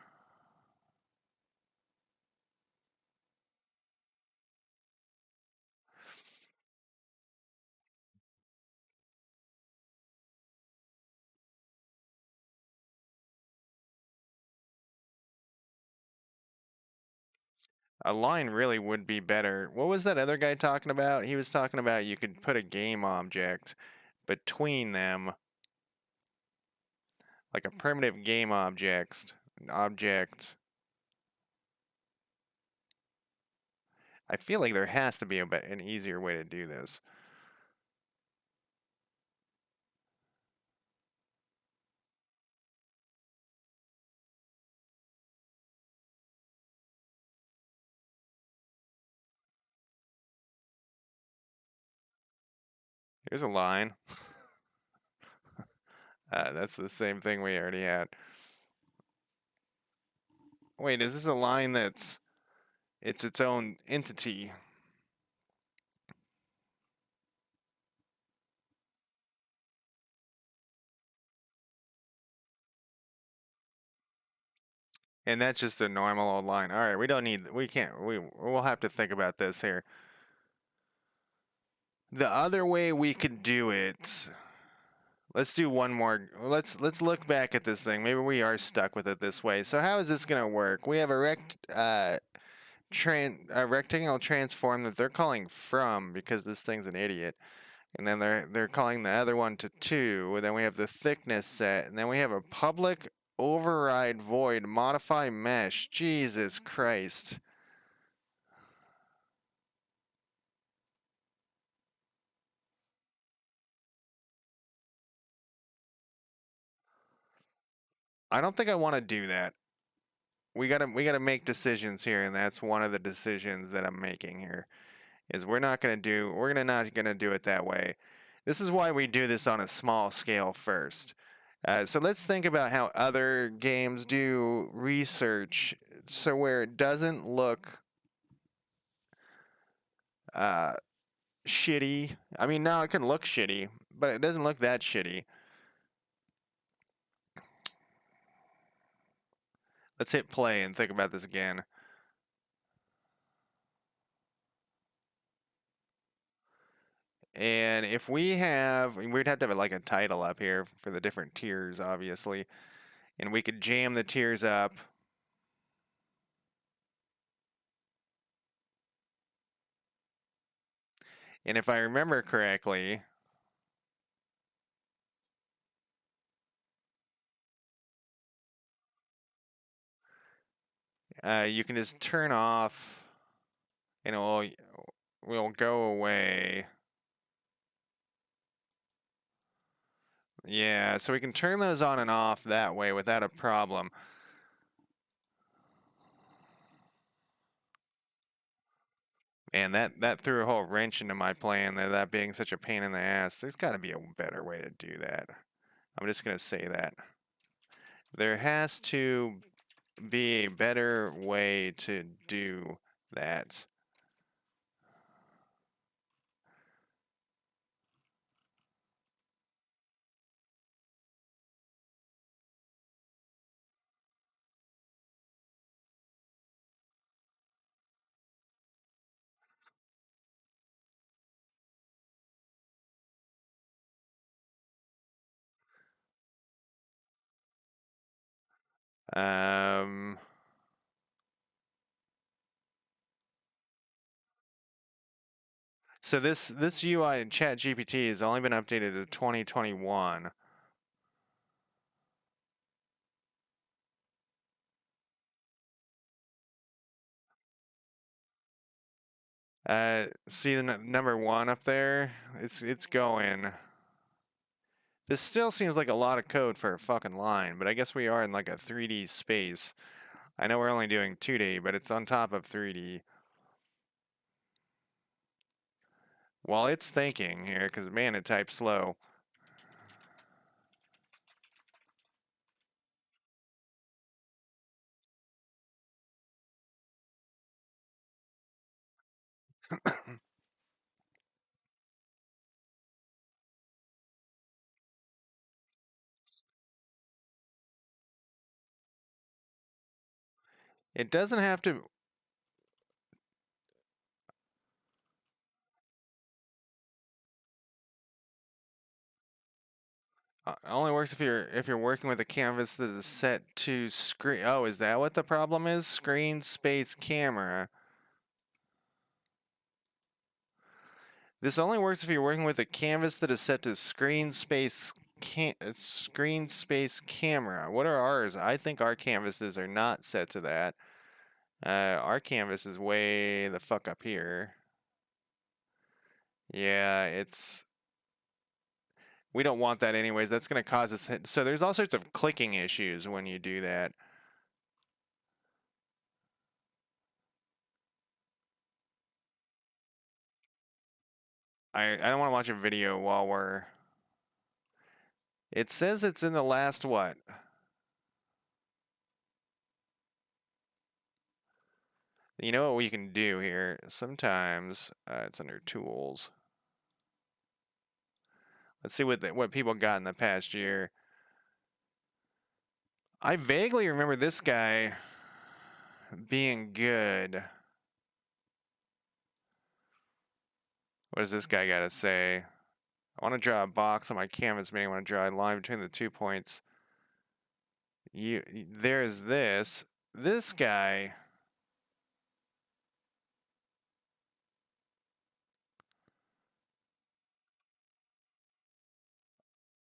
[SPEAKER 1] A line really would be better. What was that other guy talking about? He was talking about you could put a game object between them, like a primitive game object. I feel like there has to be an easier way to do this. Here's a line. That's the same thing we already had. Wait, is this a line that's its own entity? And that's just a normal old line. All right, we'll have to think about this here. The other way we could do it, let's do one more. Let's look back at this thing. Maybe we are stuck with it this way. So how is this gonna work? We have a rectangle transform that they're calling from because this thing's an idiot. And then they're calling the other one to 2. And then we have the thickness set, and then we have a public override void modify mesh. Jesus Christ. I don't think I want to do that. We gotta make decisions here, and that's one of the decisions that I'm making here. Is we're not gonna do it that way. This is why we do this on a small scale first. So let's think about how other games do research, so where it doesn't look uh, shitty. I mean, no, it can look shitty, but it doesn't look that shitty. Let's hit play and think about this again. And if we'd have to have like a title up here for the different tiers, obviously. And we could jam the tiers up. And if I remember correctly, you can just turn off and will go away. Yeah, so we can turn those on and off that way without a problem. And that threw a whole wrench into my plan, that being such a pain in the ass. There's got to be a better way to do that. I'm just going to say that. There has to be a better way to do that. Um, so this UI in ChatGPT has only been updated to 2021. See the number one up there? It's going. This still seems like a lot of code for a fucking line, but I guess we are in like a 3D space. I know we're only doing 2D, but it's on top of 3D. While it's thinking here, because man, it types slow. It doesn't have to. Only works if you're working with a canvas that is set to screen. Oh, is that what the problem is? Screen space camera. This only works if you're working with a canvas that is set to screen space camera. What are ours? I think our canvases are not set to that. Our canvas is way the fuck up here. Yeah, it's. We don't want that anyways. That's going to cause us. So there's all sorts of clicking issues when you do that. I don't want to watch a video while we're. It says it's in the last what? You know what we can do here? Sometimes it's under tools. Let's see what people got in the past year. I vaguely remember this guy being good. What does this guy got to say? I want to draw a box on my canvas, meaning I want to draw a line between the 2 points. There's this. This guy.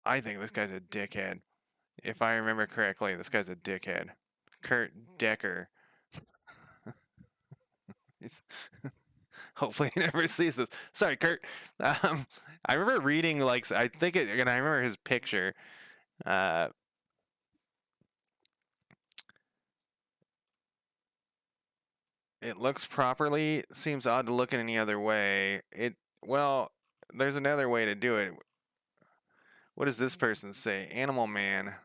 [SPEAKER 1] I think this guy's a dickhead. If I remember correctly, this guy's a dickhead. Kurt Decker. He's hopefully he never sees this. Sorry, Kurt. I remember reading like I think it, and I remember his picture. Uh, it looks properly. Seems odd to look in any other way. Well, there's another way to do it. What does this person say? Animal Man.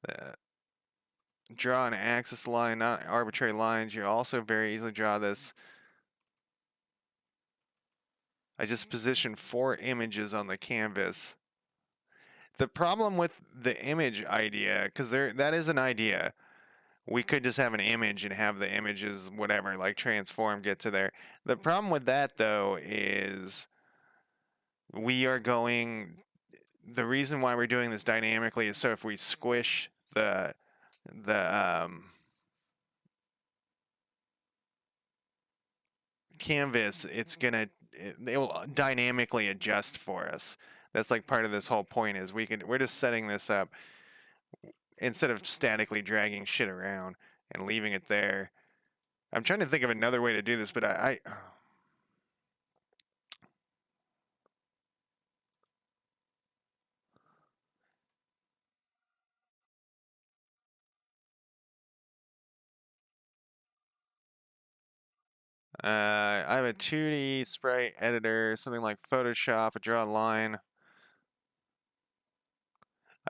[SPEAKER 1] Uh, Draw an axis line, not arbitrary lines. You also very easily draw this. I just positioned 4 images on the canvas. The problem with the image idea, because that is an idea. We could just have an image and have the images, whatever, like transform, get to there. The problem with that, though, is we are going. The reason why we're doing this dynamically is so if we squish the canvas, it will dynamically adjust for us. That's like part of this whole point is we're just setting this up instead of statically dragging shit around and leaving it there. I'm trying to think of another way to do this, but I I have a 2D sprite editor, something like Photoshop, a draw line.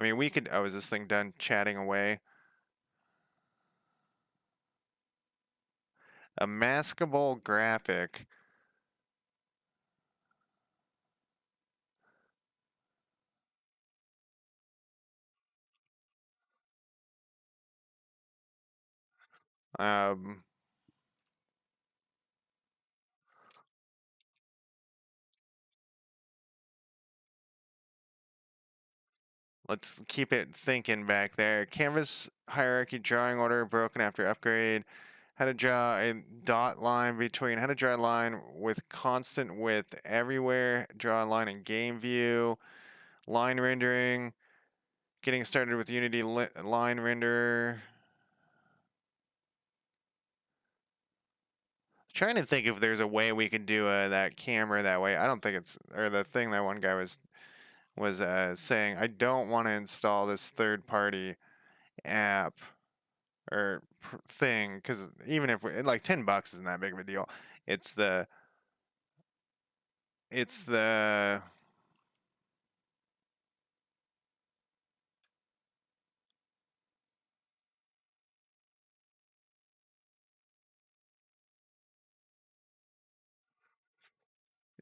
[SPEAKER 1] I mean, we could. Oh, is this thing done chatting away? A maskable graphic. Um, let's keep it thinking back there. Canvas hierarchy drawing order broken after upgrade. How to draw a dot line between. How to draw a line with constant width everywhere. Draw a line in game view. Line rendering. Getting started with Unity line renderer. Trying to think if there's a way we could do that camera that way. I don't think it's, or the thing that one guy was saying. I don't want to install this third-party app or thing because even if like $10 isn't that big of a deal. It's the it's the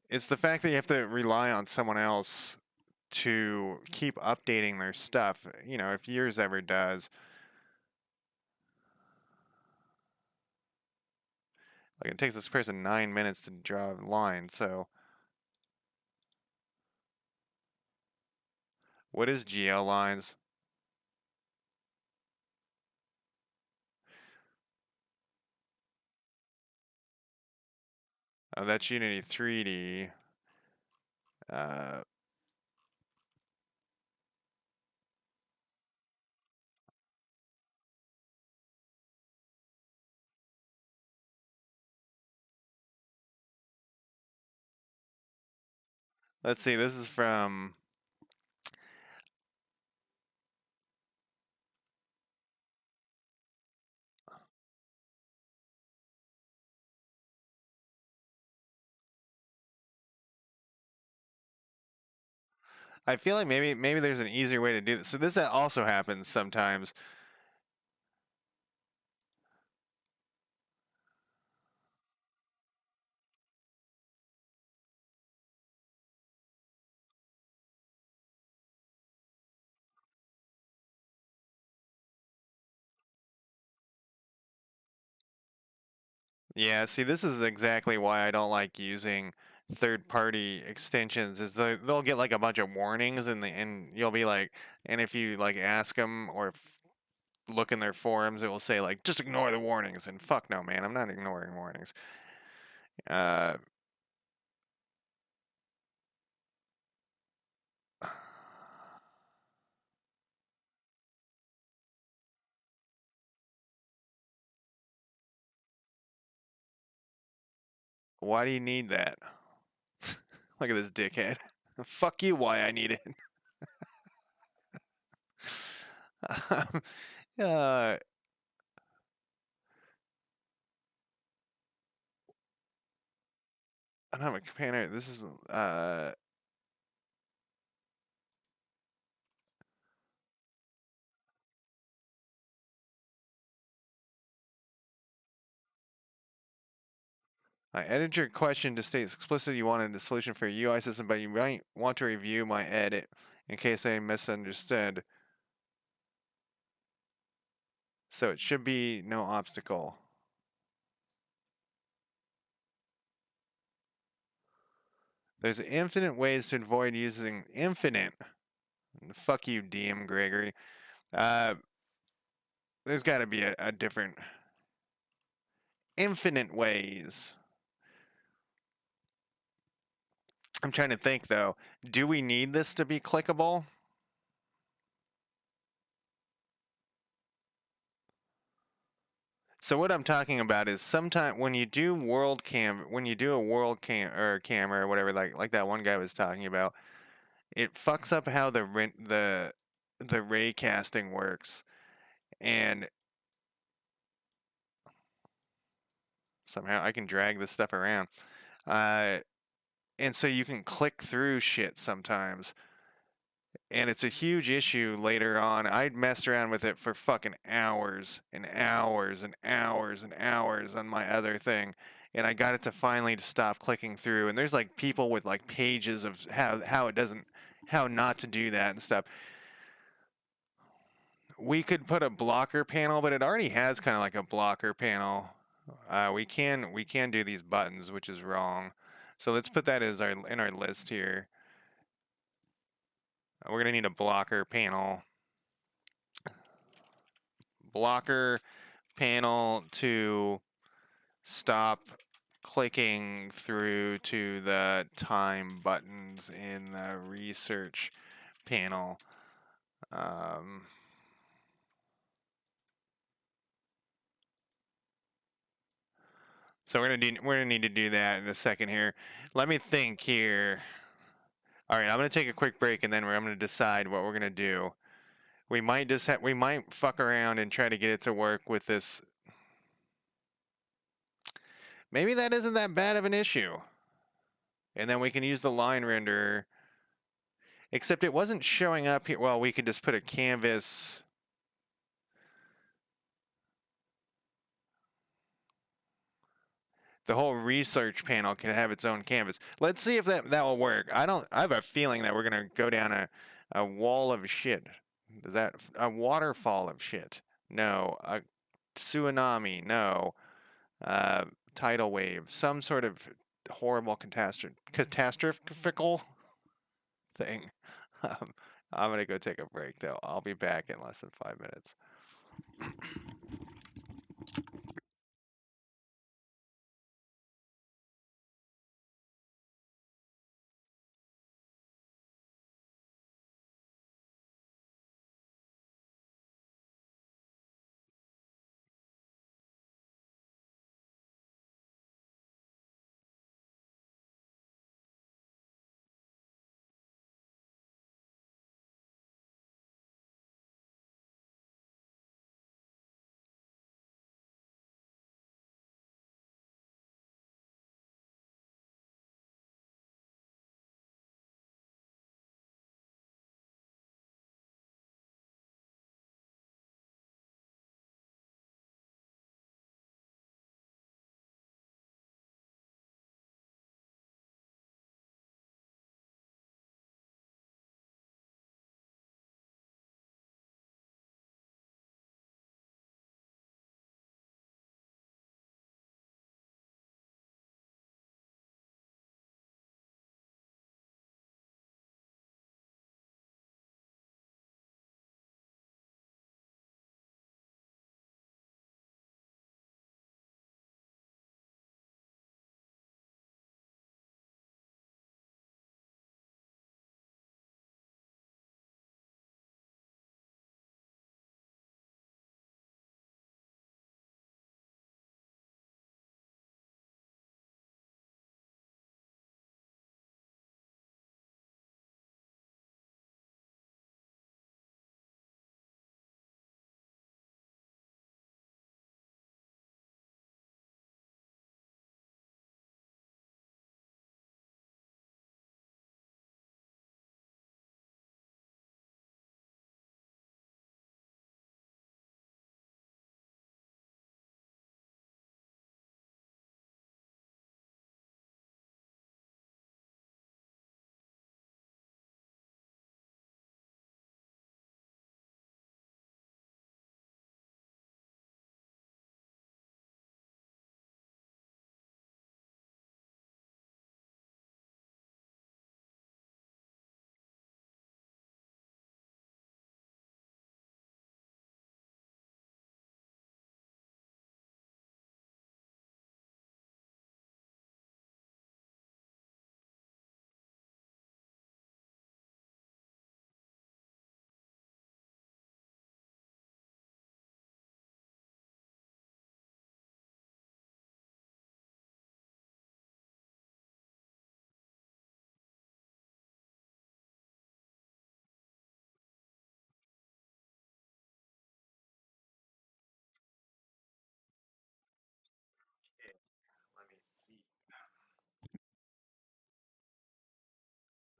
[SPEAKER 1] it's the fact that you have to rely on someone else to keep updating their stuff. You know, if yours ever does, like it takes this person 9 minutes to draw a line. So what is GL lines? Oh, that's Unity 3D. Uh, let's see. This is from. I feel like maybe there's an easier way to do this. So this also happens sometimes. Yeah, see, this is exactly why I don't like using third-party extensions. Is they'll get like a bunch of warnings, and you'll be like, and if you like ask them or look in their forums, it will say like just ignore the warnings. And fuck no, man, I'm not ignoring warnings. Uh, why do you need that? Look at this dickhead. Fuck you. Why I need it? uh, I'm not a companion. This is I edited your question to state explicitly you wanted a solution for your UI system, but you might want to review my edit in case I misunderstood. So it should be no obstacle. There's infinite ways to avoid using infinite. Fuck you, DM Gregory. Uh, there's got to be a different infinite ways. I'm trying to think though. Do we need this to be clickable? So what I'm talking about is sometime when you do when you do a world cam or camera or whatever, like that one guy was talking about, it fucks up how the ray casting works. And somehow. I can drag this stuff around. Uh, and so you can click through shit sometimes. And it's a huge issue later on. I messed around with it for fucking hours and hours and hours and hours on my other thing. And I got it to finally to stop clicking through. And there's like people with like pages of how it doesn't, how not to do that and stuff. We could put a blocker panel, but it already has kind of like a blocker panel. We can do these buttons, which is wrong. So let's put that as our in our list here. We're gonna need a blocker panel. Blocker panel to stop clicking through to the time buttons in the research panel. So we're gonna need to do that in a second here. Let me think here. All right, I'm gonna take a quick break and then I'm gonna decide what we're gonna do. We might just we might fuck around and try to get it to work with this. Maybe that isn't that bad of an issue. And then we can use the line renderer. Except it wasn't showing up here. Well, we could just put a canvas. The whole research panel can have its own canvas. Let's see if that will work. I have a feeling that we're gonna go down a wall of shit. Is that a waterfall of shit? No. A tsunami? No. Tidal wave? Some sort of horrible catastrophical thing. I'm gonna go take a break though. I'll be back in less than 5 minutes.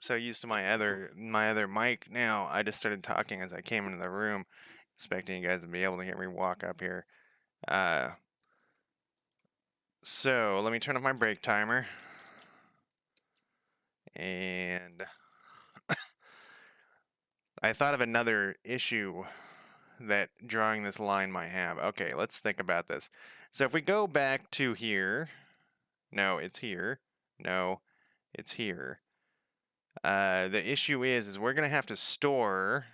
[SPEAKER 1] so used to my other mic now, I just started talking as I came into the room, expecting you guys to be able to hear me walk up here. Uh, so let me turn off my break timer. And I thought of another issue that drawing this line might have. Okay, let's think about this. So if we go back to here, no, it's here. No, it's here. The issue is we're gonna have to store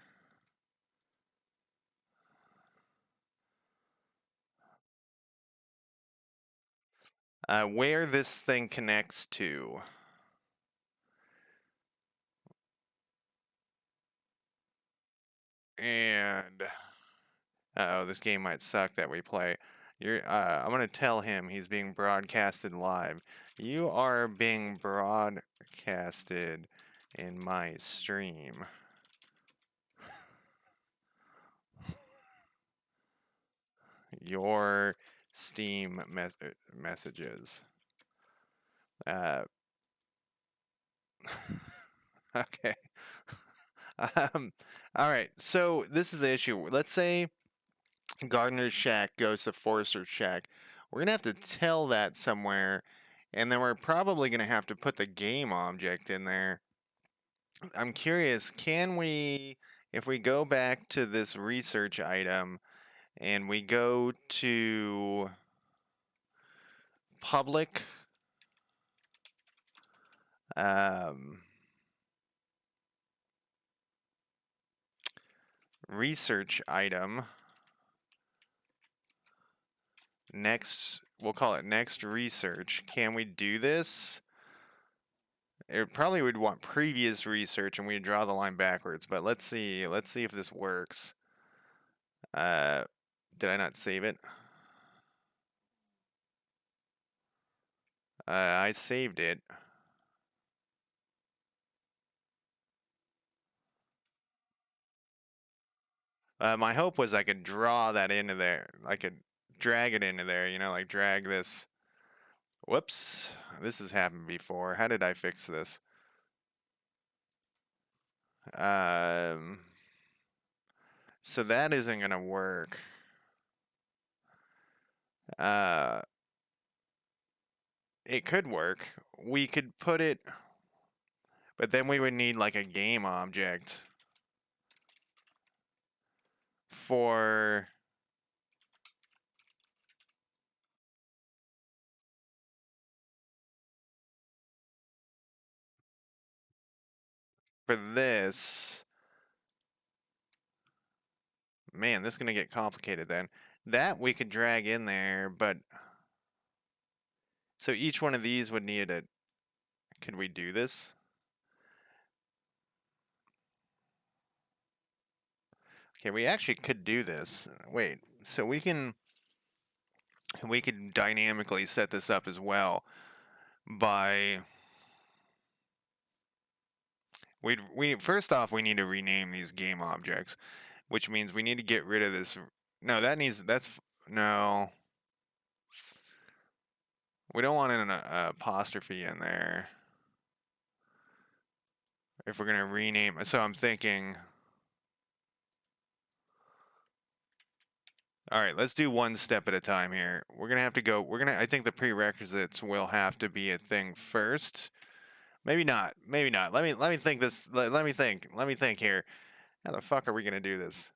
[SPEAKER 1] where this thing connects to. And oh, this game might suck that we play. I'm gonna tell him he's being broadcasted live. You are being broadcasted in my stream. Your Steam messages. Okay. All right. So this is the issue. Let's say Gardner's shack goes to Forrester's shack. We're gonna have to tell that somewhere, and then we're probably gonna have to put the game object in there. I'm curious, can we, if we go back to this research item and we go to public, research item, next, we'll call it next research. Can we do this? It probably would want previous research and we'd draw the line backwards, but let's see if this works. Did I not save it? I saved it. My hope was I could draw that into there. I could drag it into there, you know, like drag this. Whoops, this has happened before. How did I fix this? So that isn't gonna work. It could work. We could put it, but then we would need like a game object for this. Man, this is gonna get complicated then. That we could drag in there, but so each one of these would need a. Could we do this? Okay, we actually could do this. Wait, so we can dynamically set this up as well by we first off we need to rename these game objects, which means we need to get rid of this. No, no. We don't want an apostrophe in there if we're gonna rename. So I'm thinking. All right, let's do one step at a time here. We're gonna have to go. I think the prerequisites will have to be a thing first. Maybe not. Maybe not. Let me think this. Let me think. Let me think here. How the fuck are we gonna do this?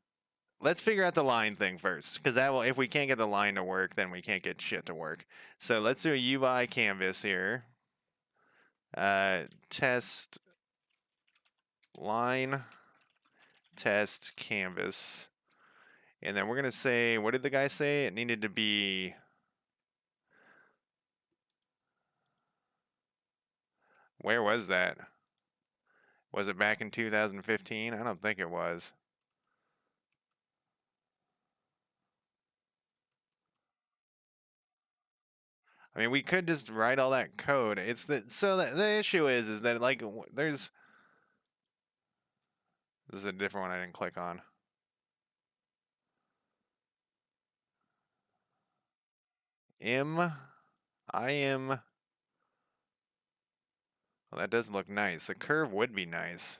[SPEAKER 1] Let's figure out the line thing first, because that will. If we can't get the line to work, then we can't get shit to work. So let's do a UI canvas here. Test line. Test canvas. And then we're gonna say, what did the guy say? It needed to be. Where was that? Was it back in 2015? I don't think it was. I mean, we could just write all that code. The issue is that like there's. This is a different one I didn't click on. I am. Well, that does look nice. A curve would be nice.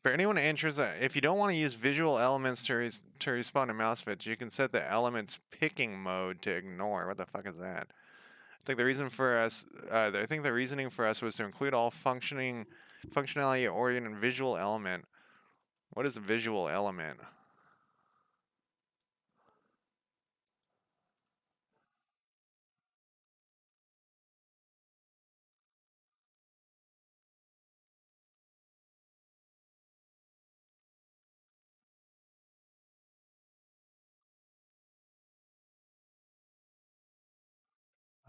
[SPEAKER 1] For anyone interested, if you don't want to use visual elements to respond to mouse fits, you can set the elements picking mode to ignore. What the fuck is that? I think the reason for us, I think the reasoning for us was to include all functionality oriented visual element. What is a visual element?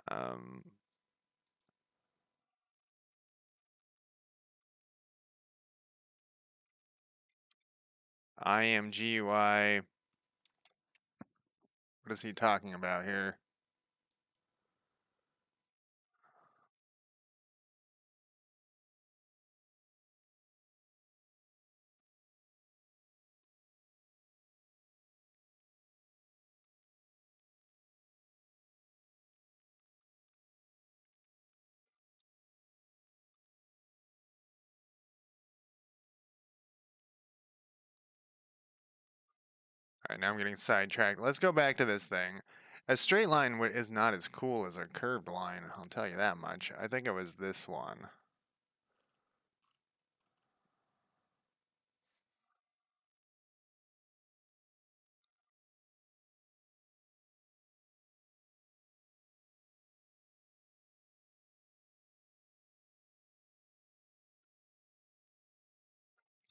[SPEAKER 1] Um, IMGUI. What is he talking about here? All right, now I'm getting sidetracked. Let's go back to this thing. A straight line is not as cool as a curved line, I'll tell you that much. I think it was this one.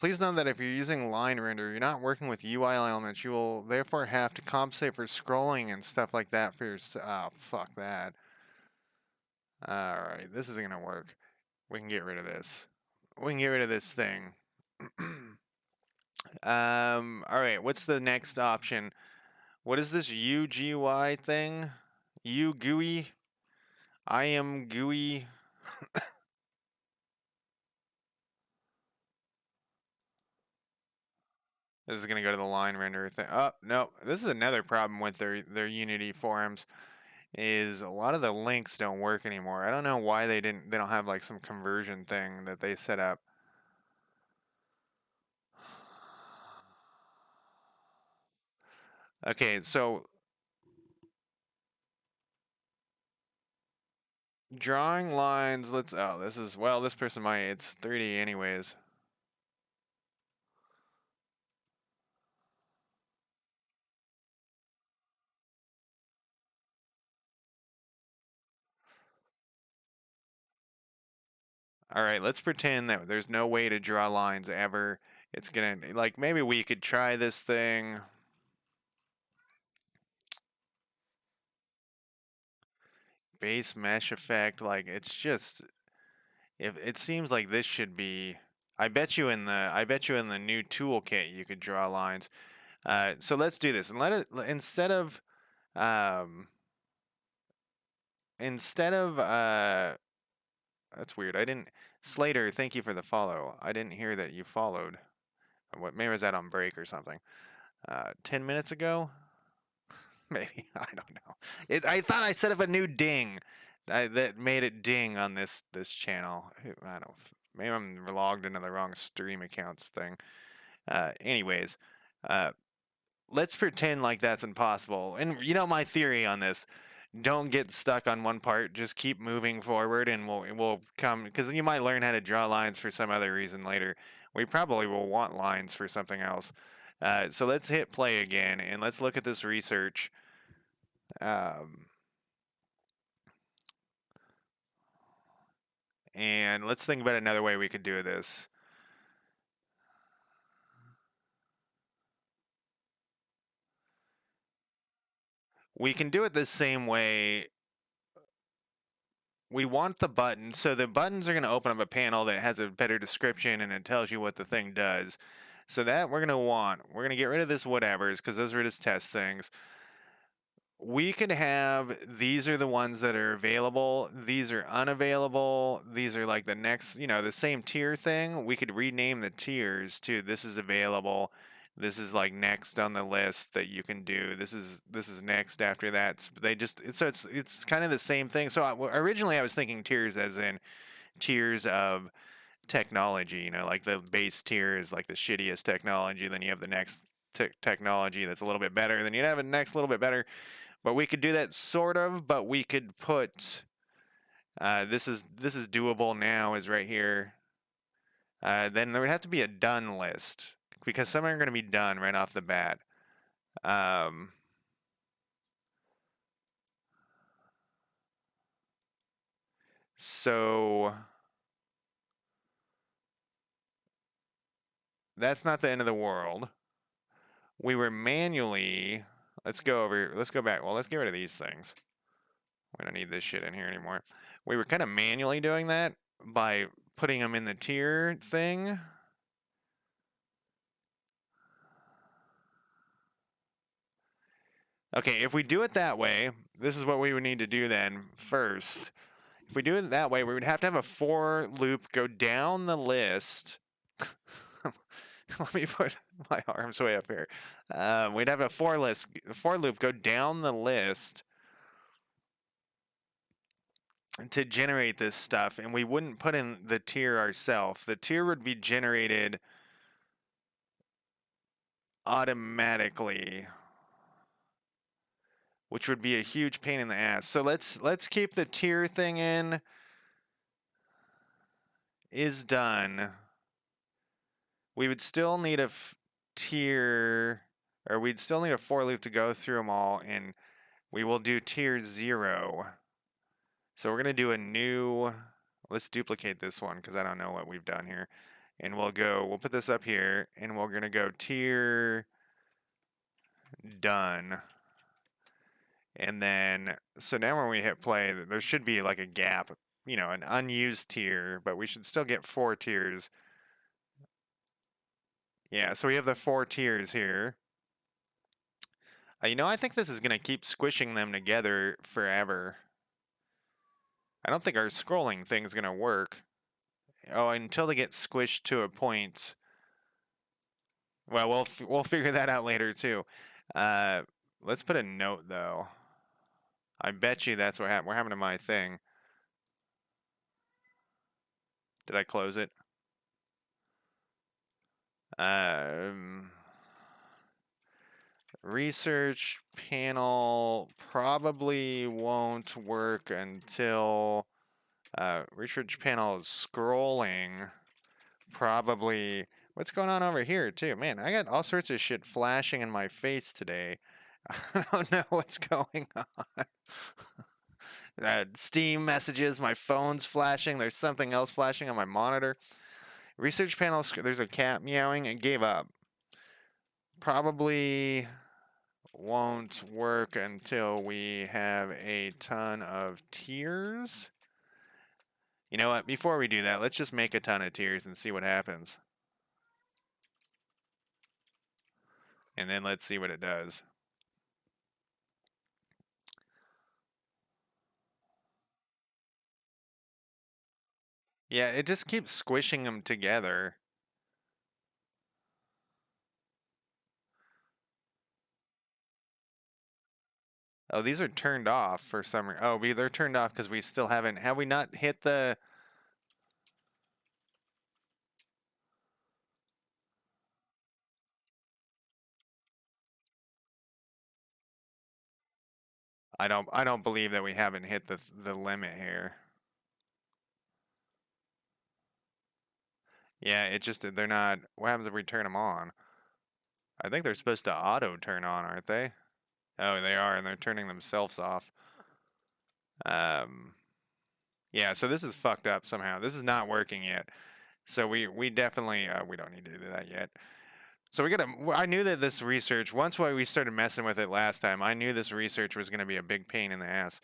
[SPEAKER 1] Please note that if you're using line render, you're not working with UI elements. You will therefore have to compensate for scrolling and stuff like that for your. Oh, fuck that. Alright, this isn't gonna work. We can get rid of this. We can get rid of this thing. Alright, what's the next option? What is this UGUI thing? UGUI? I am GUI. This is gonna go to the line render thing. Oh no, this is another problem with their Unity forums. Is a lot of the links don't work anymore. I don't know why they don't have like some conversion thing that they set up. Okay, so drawing lines, this is, well, this person might, it's 3D anyways. All right, let's pretend that there's no way to draw lines ever. It's gonna, like, maybe we could try this thing. Base mesh effect, like, it's just, if it seems like this should be, I bet you in the new toolkit you could draw lines. So let's do this and let it, um, instead of that's weird. I didn't, Slater, thank you for the follow. I didn't hear that you followed. What, maybe was that on break or something? 10 minutes ago? Maybe, I don't know. I thought I set up a new ding that made it ding on this channel. I don't. Maybe I'm logged into the wrong stream accounts thing. Anyways, uh, let's pretend like that's impossible. And you know my theory on this. Don't get stuck on one part. Just keep moving forward, and we'll come, because you might learn how to draw lines for some other reason later. We probably will want lines for something else. So let's hit play again, and let's look at this research. And let's think about another way we could do this. We can do it the same way. We want the button, so the buttons are going to open up a panel that has a better description and it tells you what the thing does. So that we're going to get rid of this whatevers, because those are just test things. we could have, these are the ones that are available, these are unavailable, these are like the next, you know, the same tier thing. We could rename the tiers to this is available, this is like next on the list that you can do, this is next after that. They just, so it's kind of the same thing. So originally I was thinking tiers as in tiers of technology, you know, like the base tier is like the shittiest technology, then you have the next technology that's a little bit better, then you'd have a next little bit better. But we could do that sort of, but we could put this is doable now is right here. Then there would have to be a done list because some are going to be done right off the bat. So that's not the end of the world. We were manually, let's go back. Well, let's get rid of these things. We don't need this shit in here anymore. We were kind of manually doing that by putting them in the tier thing. Okay, if we do it that way, this is what we would need to do then first. If we do it that way, we would have to have a for loop go down the list. Let me put my arms way up here. We'd have a for loop go down the list to generate this stuff, and we wouldn't put in the tier ourselves. The tier would be generated automatically, which would be a huge pain in the ass. So let's keep the tier thing in. Is done. We would still need a tier, or we'd still need a for loop to go through them all, and we will do tier 0. So we're gonna do a new, let's duplicate this one because I don't know what we've done here. And we'll put this up here, and we're gonna go tier done. And then, so now when we hit play, there should be like a gap, you know, an unused tier, but we should still get 4 tiers. Yeah, so we have the 4 tiers here. You know, I think this is going to keep squishing them together forever. I don't think our scrolling thing's going to work. Oh, until they get squished to a point. Well, we'll figure that out later too. Let's put a note though. I bet you that's what happened. What happened to my thing? Did I close it? Research panel probably won't work until research panel is scrolling. Probably. What's going on over here too? Man, I got all sorts of shit flashing in my face today. I don't know what's going on. Steam messages, my phone's flashing. There's something else flashing on my monitor. Research panel, there's a cat meowing. It gave up. Probably won't work until we have a ton of tiers. You know what? Before we do that, let's just make a ton of tiers and see what happens. And then let's see what it does. Yeah, it just keeps squishing them together. Oh, these are turned off for some reason. Oh, they're turned off because we still haven't. Have we not hit the? I don't believe that we haven't hit the limit here. Yeah, it just they're not. What happens if we turn them on? I think they're supposed to auto turn on, aren't they? Oh, they are, and they're turning themselves off. Yeah, so this is fucked up somehow. This is not working yet. So we definitely we don't need to do that yet. So we gotta. I knew that this research. Once we started messing with it last time, I knew this research was gonna be a big pain in the ass.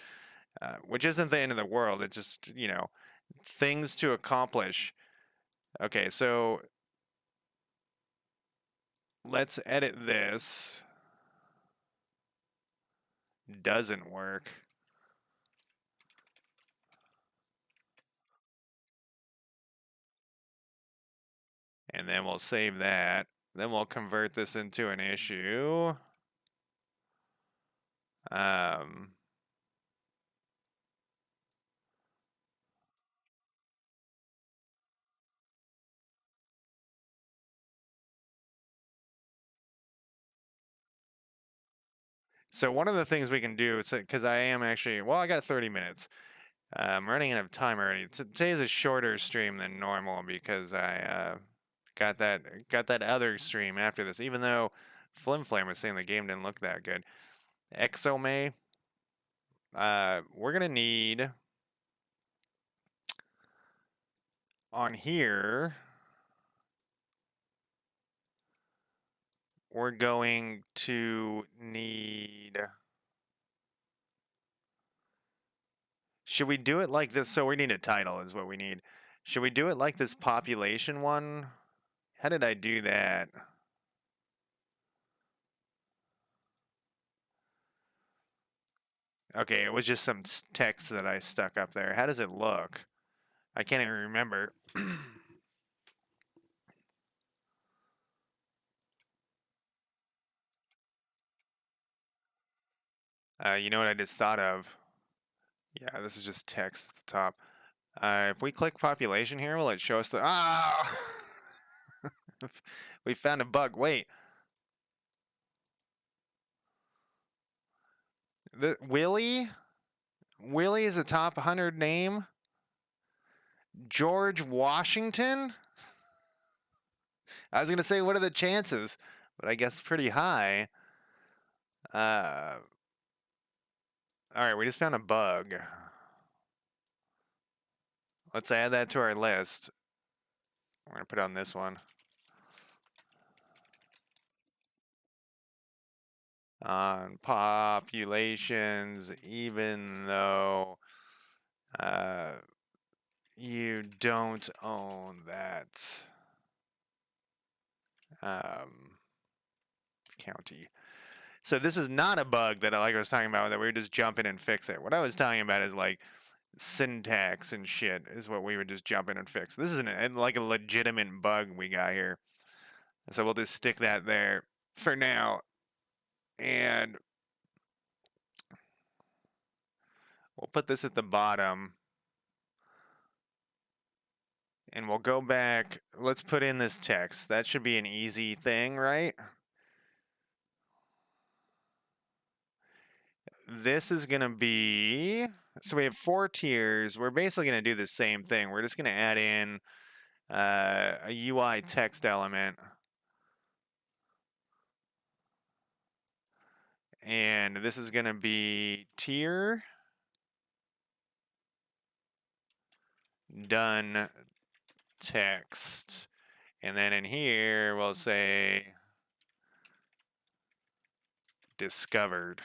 [SPEAKER 1] Which isn't the end of the world. It's just, you know, things to accomplish. Okay, so let's edit this. doesn't work. And then we'll save that. Then we'll convert this into an issue. So one of the things we can do, because I am actually, well, I got 30 minutes. I'm running out of time already. Today's a shorter stream than normal because I got that other stream after this. Even though Flim Flam was saying the game didn't look that good. Exomay. We're gonna need on here. We're going to need. Should we do it like this? So we need a title, is what we need. Should we do it like this population one? How did I do that? Okay, it was just some text that I stuck up there. How does it look? I can't even remember. You know what I just thought of? Yeah, this is just text at the top. If we click population here, will it show us the... Ah! We found a bug. Wait. Willie? Willie is a top 100 name? George Washington? I was going to say, what are the chances? But I guess pretty high. All right, we just found a bug. Let's add that to our list. We're going to put on this one. On populations, even though you don't own that county. So this is not a bug that I was talking about that we would just jump in and fix it. What I was talking about is like syntax and shit is what we would just jump in and fix. This is like a legitimate bug we got here. So we'll just stick that there for now. And we'll put this at the bottom. And we'll go back. Let's put in this text. That should be an easy thing, right? This is going to be, so we have 4 tiers. We're basically going to do the same thing. We're just going to add in a UI text element. And this is going to be tier done text. And then in here, we'll say discovered.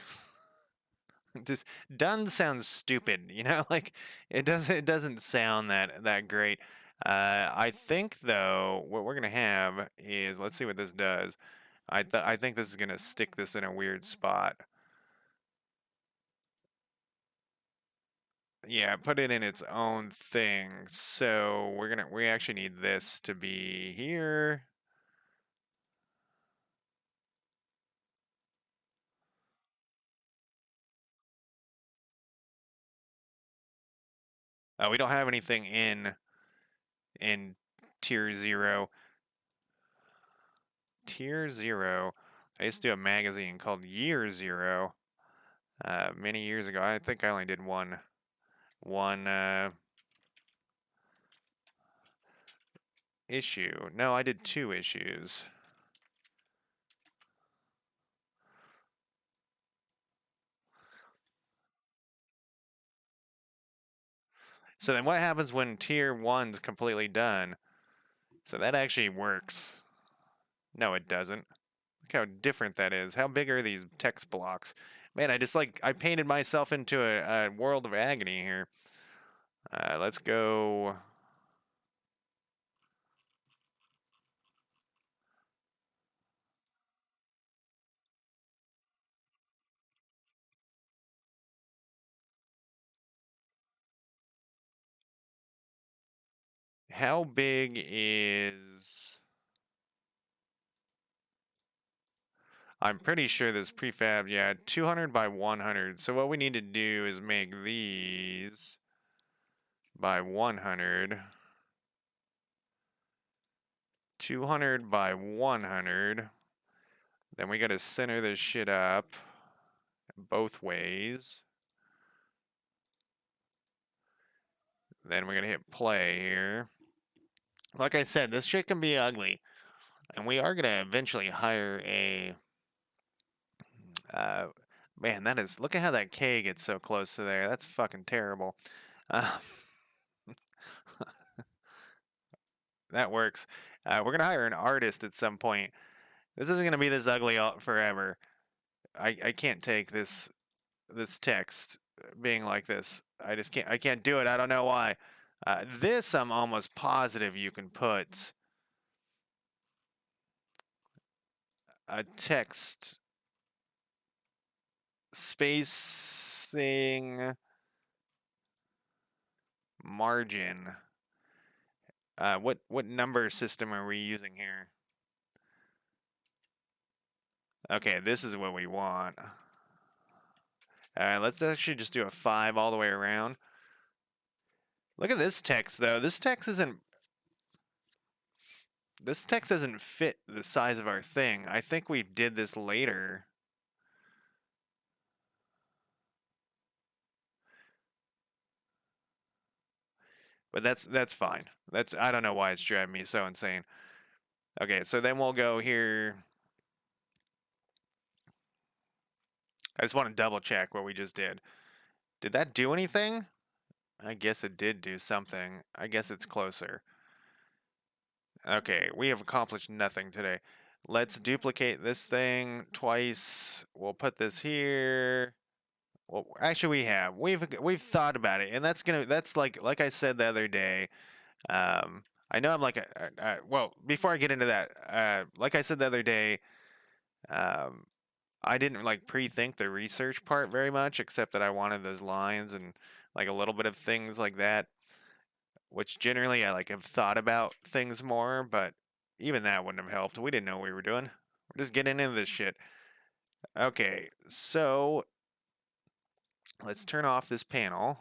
[SPEAKER 1] This done sounds stupid, you know, like it doesn't sound that great. I think though what we're gonna have is, let's see what this does. I think this is gonna stick this in a weird spot. Yeah, put it in its own thing. So we actually need this to be here. We don't have anything in tier 0. Tier 0. I used to do a magazine called Year 0 many years ago. I think I only did one issue. No, I did 2 issues. So then what happens when tier 1's completely done? So that actually works. No, it doesn't. Look how different that is. How big are these text blocks? Man, I painted myself into a world of agony here. Let's go. how big is... I'm pretty sure this prefab, yeah, 200 by 100. So what we need to do is make these by 100. 200 by 100. Then we got to center this shit up both ways. Then we're going to hit play here. Like I said, this shit can be ugly. And we are going to eventually hire a... man, that is... Look at how that K gets so close to there. That's fucking terrible. That works. We're going to hire an artist at some point. This isn't going to be this ugly forever. I can't take this text being like this. I can't do it. I don't know why. This I'm almost positive you can put a text spacing margin. What number system are we using here? Okay, this is what we want. Let's actually just do a 5 all the way around. Look at this text, though. This text doesn't fit the size of our thing. I think we did this later. But that's fine. I don't know why it's driving me so insane. Okay, so then we'll go here. I just want to double check what we just did. Did that do anything? I guess it did do something. I guess it's closer. Okay, we have accomplished nothing today. Let's duplicate this thing twice. We'll put this here. Well, actually, we've thought about it, and that's like I said the other day. I know I'm like well, before I get into that, like I said the other day, I didn't like pre-think the research part very much, except that I wanted those lines and like a little bit of things like that, which generally I like have thought about things more, but even that wouldn't have helped. We didn't know what we were doing. We're just getting into this shit. Okay, so let's turn off this panel.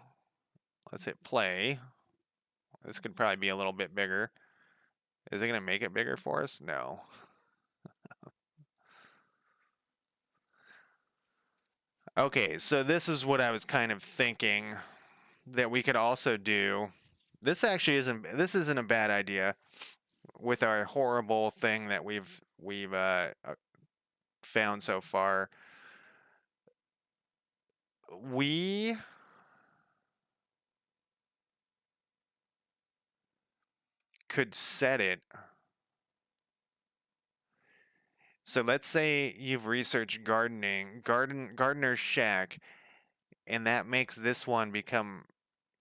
[SPEAKER 1] Let's hit play. This could probably be a little bit bigger. Is it going to make it bigger for us? No. Okay, so this is what I was kind of thinking that we could also do. This actually isn't a bad idea with our horrible thing that we've found so far. We could set it. So let's say you've researched Gardener's Shack, and that makes this one become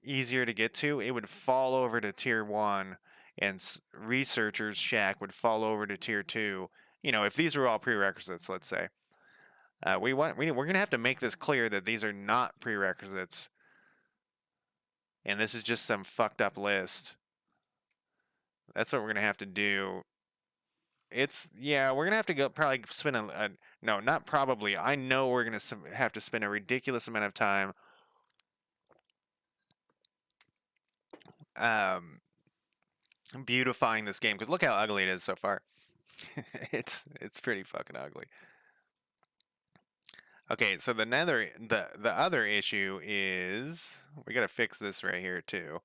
[SPEAKER 1] easier to get to. It would fall over to tier 1, and Researcher's Shack would fall over to tier 2. You know, if these were all prerequisites, let's say. We're going to have to make this clear that these are not prerequisites. And this is just some fucked up list. That's what we're going to have to do. Yeah, we're going to have to probably spend no, not probably. I know we're going to have to spend a ridiculous amount of time beautifying this game, because look how ugly it is so far. It's pretty fucking ugly. Okay, so the other issue is we got to fix this right here too.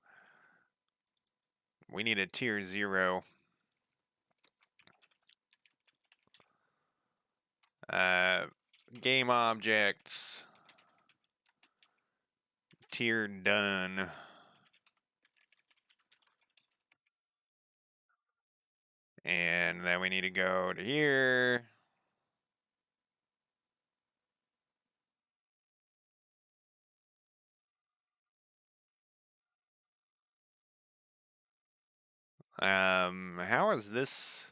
[SPEAKER 1] We need a tier 0. Game objects. Tier done. And then we need to go to here. How is this?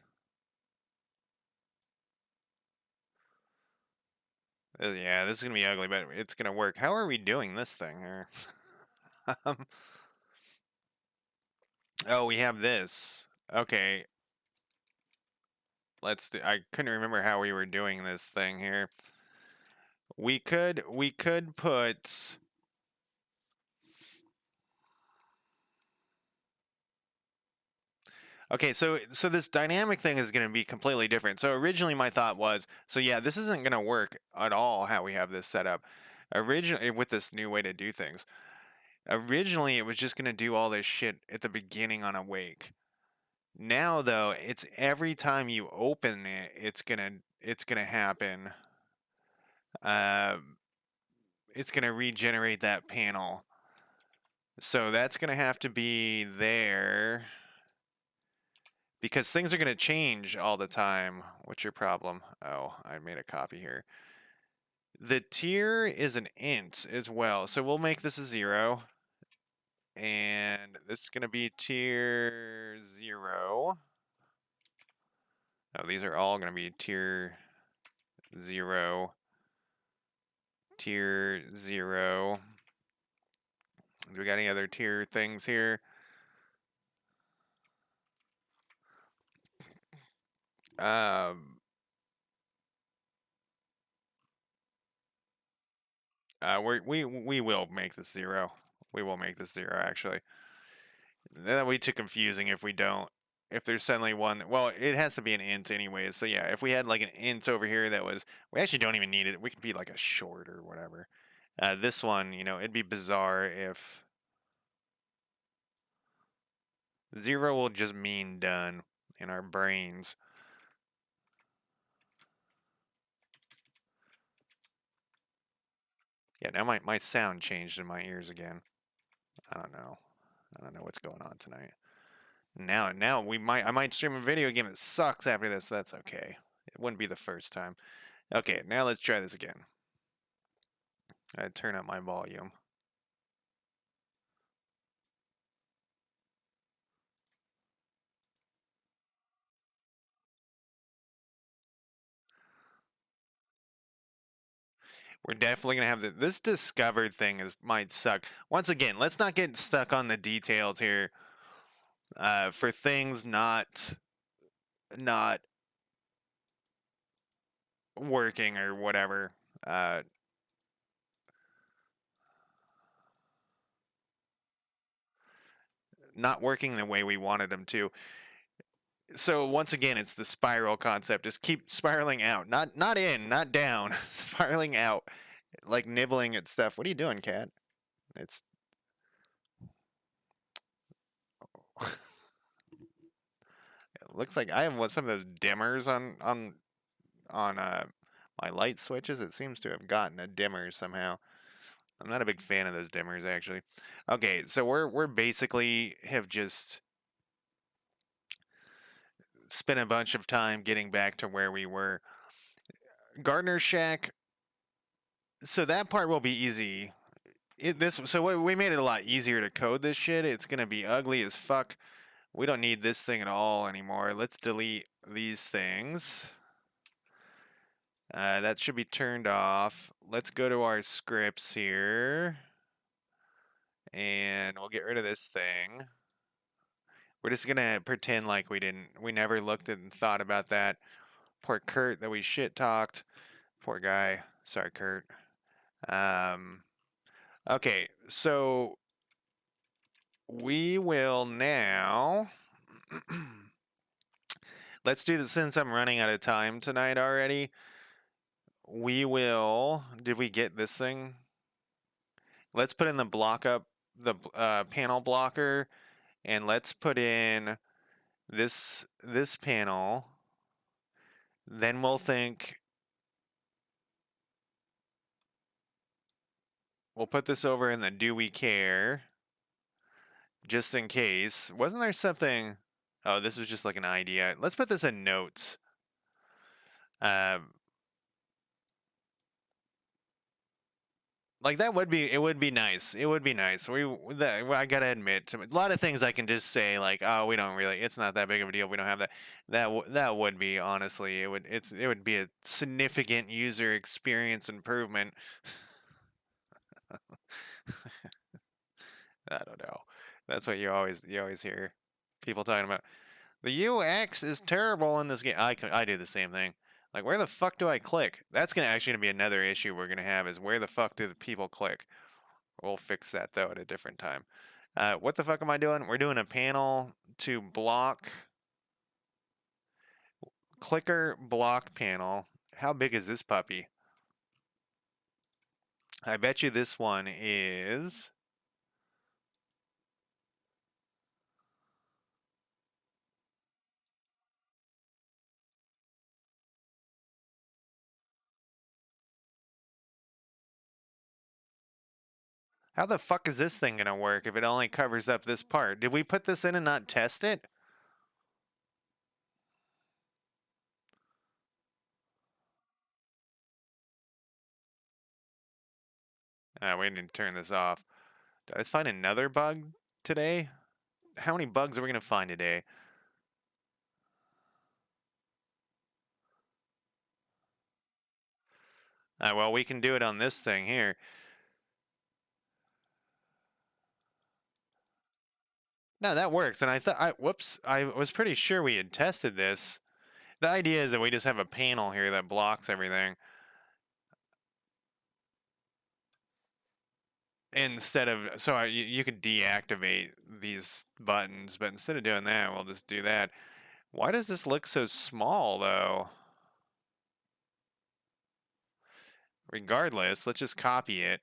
[SPEAKER 1] Yeah, this is gonna be ugly, but it's gonna work. How are we doing this thing here? Oh, we have this. Okay, let's do, I couldn't remember how we were doing this thing here. We could put. Okay, so this dynamic thing is going to be completely different. So originally my thought was, so yeah, this isn't going to work at all how we have this set up. Originally with this new way to do things. Originally it was just going to do all this shit at the beginning on awake. Now though, it's every time you open it, it's gonna happen. Um, it's gonna regenerate that panel. So that's gonna have to be there because things are gonna change all the time. What's your problem? Oh, I made a copy here. The tier is an int as well, so we'll make this a 0. And this is gonna be tier 0. Oh, these are all gonna be tier 0. Tier 0. Do we got any other tier things here? Um, we will make this 0. We will make this 0 actually. That would be too confusing if we don't. If there's suddenly one, well, it has to be an int anyways. So yeah, if we had like an int over here that was, we actually don't even need it. We could be like a short or whatever. This one, it'd be bizarre if 0 will just mean done in our brains. Yeah, now my sound changed in my ears again. I don't know. I don't know what's going on tonight. Now I might stream a video game that sucks after this. That's okay. It wouldn't be the first time. Okay, now let's try this again. I turn up my volume. We're definitely gonna have this discovered thing might suck. Once again, let's not get stuck on the details here. For things not working or whatever. Not working the way we wanted them to. So once again, it's the spiral concept. Just keep spiraling out, not in, not down, spiraling out, like nibbling at stuff. What are you doing, cat? It's it looks like I have some of those dimmers on my light switches. It seems to have gotten a dimmer somehow. I'm not a big fan of those dimmers actually. Okay, so we're basically have just spent a bunch of time getting back to where we were. Gardener's Shack. So that part will be easy. We made it a lot easier to code this shit. It's gonna be ugly as fuck. We don't need this thing at all anymore. Let's delete these things. That should be turned off. Let's go to our scripts here. And we'll get rid of this thing. We're just gonna pretend like we never looked and thought about that. Poor Kurt that we shit talked. Poor guy. Sorry, Kurt. Okay, so we will now. Let's do this since I'm running out of time tonight already. We will. Did we get this thing? Let's put in the block up, the panel blocker, and let's put in this panel. Then we'll think. We'll put this over in the do we care, just in case. Wasn't there something? Oh, this was just like an idea. Let's put this in notes. Like that would be, it would be nice. It would be nice. I gotta admit, a lot of things I can just say like, oh, we don't really. It's not that big of a deal. We don't have that. That would be honestly, it would be a significant user experience improvement. I don't know. That's what you always hear. People talking about the UX is terrible in this game. I do the same thing. Like, where the fuck do I click? That's actually gonna be another issue we're gonna have, is where the fuck do the people click? We'll fix that though at a different time. What the fuck am I doing? We're doing a panel to block clicker block panel. How big is this puppy? I bet you this one is. How the fuck is this thing gonna work if it only covers up this part? Did we put this in and not test it? We need to turn this off. Did I just find another bug today? How many bugs are we gonna find today? Well, we can do it on this thing here. No, that works. And whoops, I was pretty sure we had tested this. The idea is that we just have a panel here that blocks everything. Instead of, so you could deactivate these buttons, but instead of doing that, we'll just do that. Why does this look so small though? Regardless, let's just copy it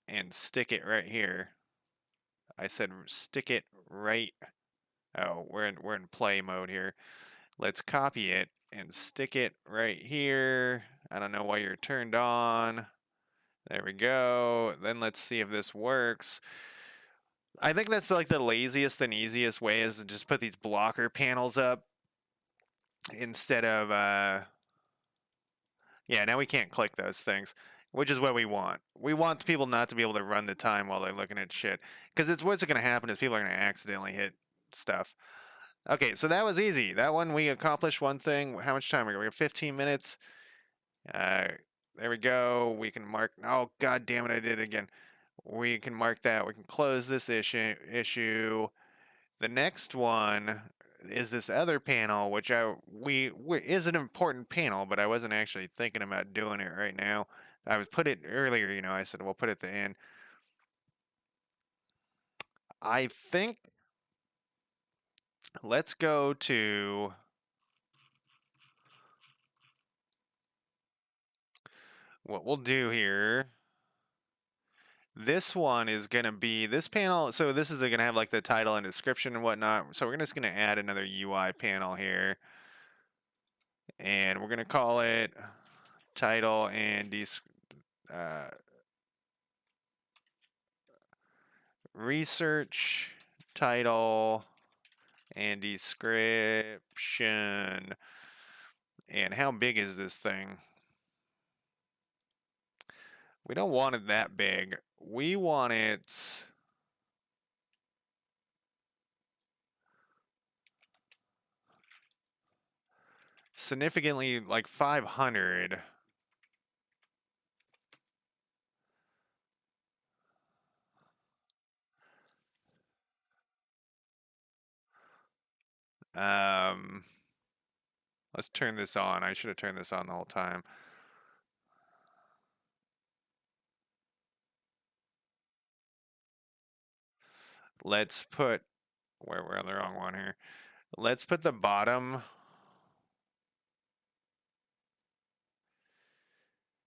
[SPEAKER 1] and stick it right here. I said stick it right. Oh, we're in play mode here. Let's copy it and stick it right here. I don't know why you're turned on. There we go. Then let's see if this works. I think that's like the laziest and easiest way, is to just put these blocker panels up instead of yeah, now we can't click those things, which is what we want. We want people not to be able to run the time while they're looking at shit, because it's what's going to happen is people are going to accidentally hit stuff. Okay, so that was easy. That one, we accomplished one thing. How much time are we? 15 minutes. There we go. We can mark. Oh, god damn it! I did it again. We can mark that. We can close this issue. The next one is this other panel, which is an important panel, but I wasn't actually thinking about doing it right now. I was put it earlier. I said we'll put it at the end. I think let's go to. What we'll do here, this one is going to be this panel. So this is going to have like the title and description and whatnot. So we're just going to add another UI panel here. And we're going to call it title and research title and description. And how big is this thing? We don't want it that big. We want it significantly, like 500. Let's turn this on. I should have turned this on the whole time. Let's put, where we're on the wrong one here. Let's put the bottom.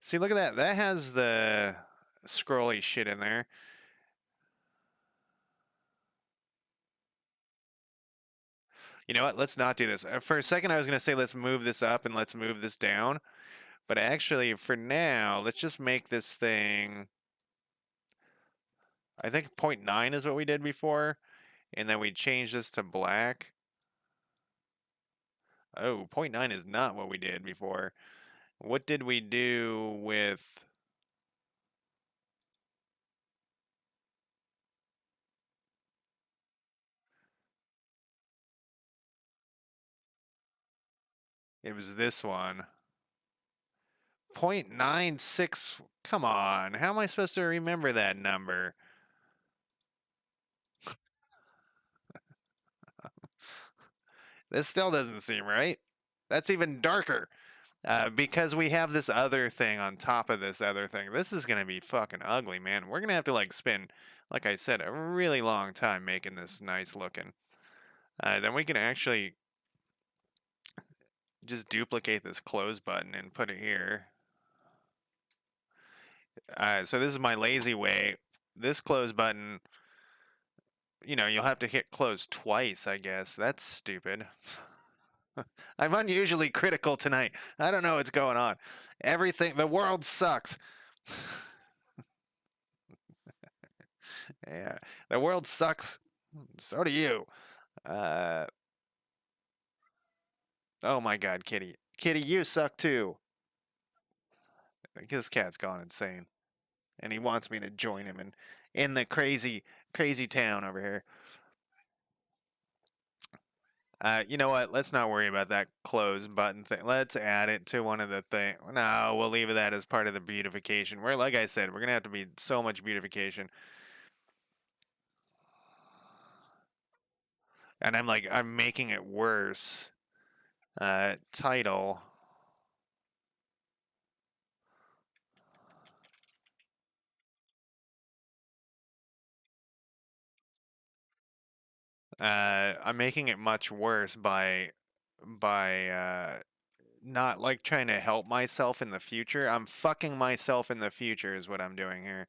[SPEAKER 1] See, look at that. That has the scrolly shit in there. You know what? Let's not do this. For a second, I was going to say let's move this up and let's move this down. But actually, for now, let's just make this thing. I think 0.9 is what we did before. And then we change this to black. Oh, 0.9 is not what we did before. What did we do with. It was this one. 0.96. Come on. How am I supposed to remember that number? This still doesn't seem right. That's even darker. Because we have this other thing on top of this other thing. This is going to be fucking ugly, man. We're going to have to, like, spend, like I said, a really long time making this nice looking. Then we can actually just duplicate this close button and put it here. So this is my lazy way. This close button, you'll have to hit close twice, I guess. That's stupid. I'm unusually critical tonight. I don't know what's going on. The world sucks. Yeah, the world sucks. So do you. Uh, oh my God, Kitty. Kitty, you suck too. His cat's gone insane. And he wants me to join him in the crazy, crazy town over here. You know what? Let's not worry about that close button thing. Let's add it to one of the thing. No, we'll leave that as part of the beautification. Like I said, we're gonna have to be so much beautification. And I'm making it worse. Title. I'm making it much worse by not like trying to help myself in the future. I'm fucking myself in the future is what I'm doing here.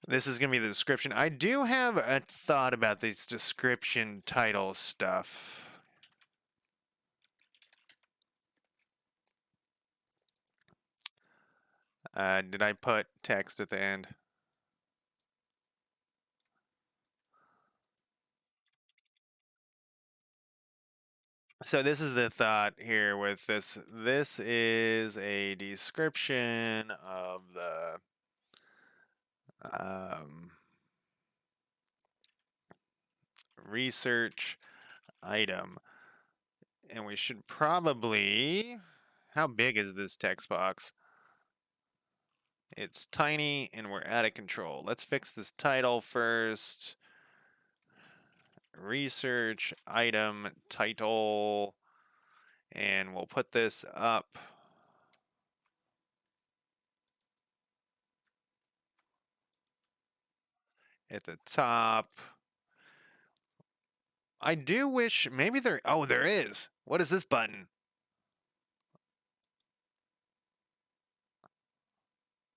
[SPEAKER 1] This is gonna be the description. I do have a thought about this description title stuff. Did I put text at the end? So this is the thought here with this. This is a description of the research item. And we should probably, how big is this text box? It's tiny and we're out of control. Let's fix this title first. Research item title. And we'll put this up at the top. I do wish maybe there is. What is this button?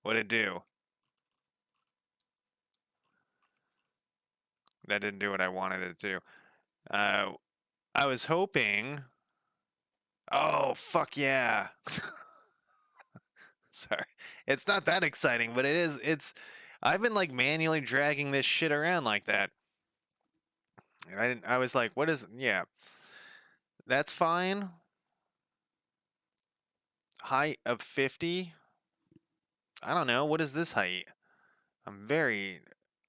[SPEAKER 1] What'd it do? That didn't do what I wanted it to. I was hoping. Oh, fuck yeah. Sorry. It's not that exciting, but it is. I've been like manually dragging this shit around like that. And I was like, what is, yeah. That's fine. Height of 50. I don't know. What is this height?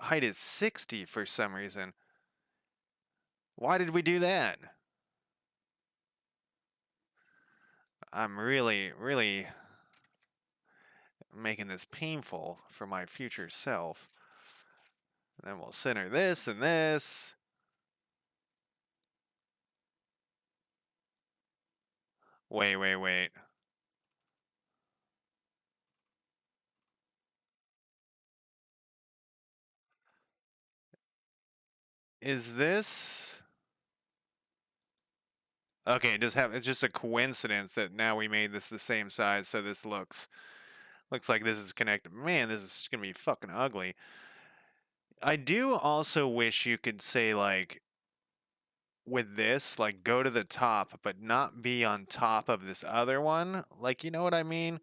[SPEAKER 1] Height is 60 for some reason. Why did we do that? I'm really, really making this painful for my future self. And then we'll center this and this. Wait. Is this... Okay, it's just a coincidence that now we made this the same size, so this looks like this is connected. Man, this is gonna be fucking ugly. I do also wish you could say, like, with this, like, go to the top, but not be on top of this other one. Like, you know what I mean?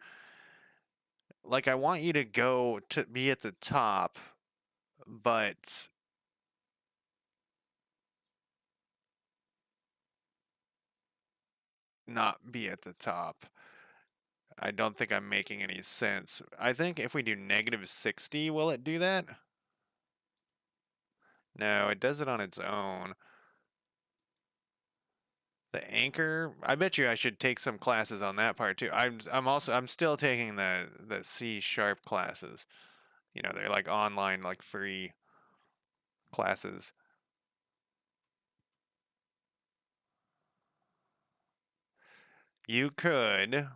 [SPEAKER 1] Like, I want you to go to be at the top, but not be at the top. I don't think I'm making any sense. I think if we do -60, will it do that? No, it does it on its own. The anchor, I bet you I should take some classes on that part too. I'm still taking the C# classes. They're like online, like free classes. You could.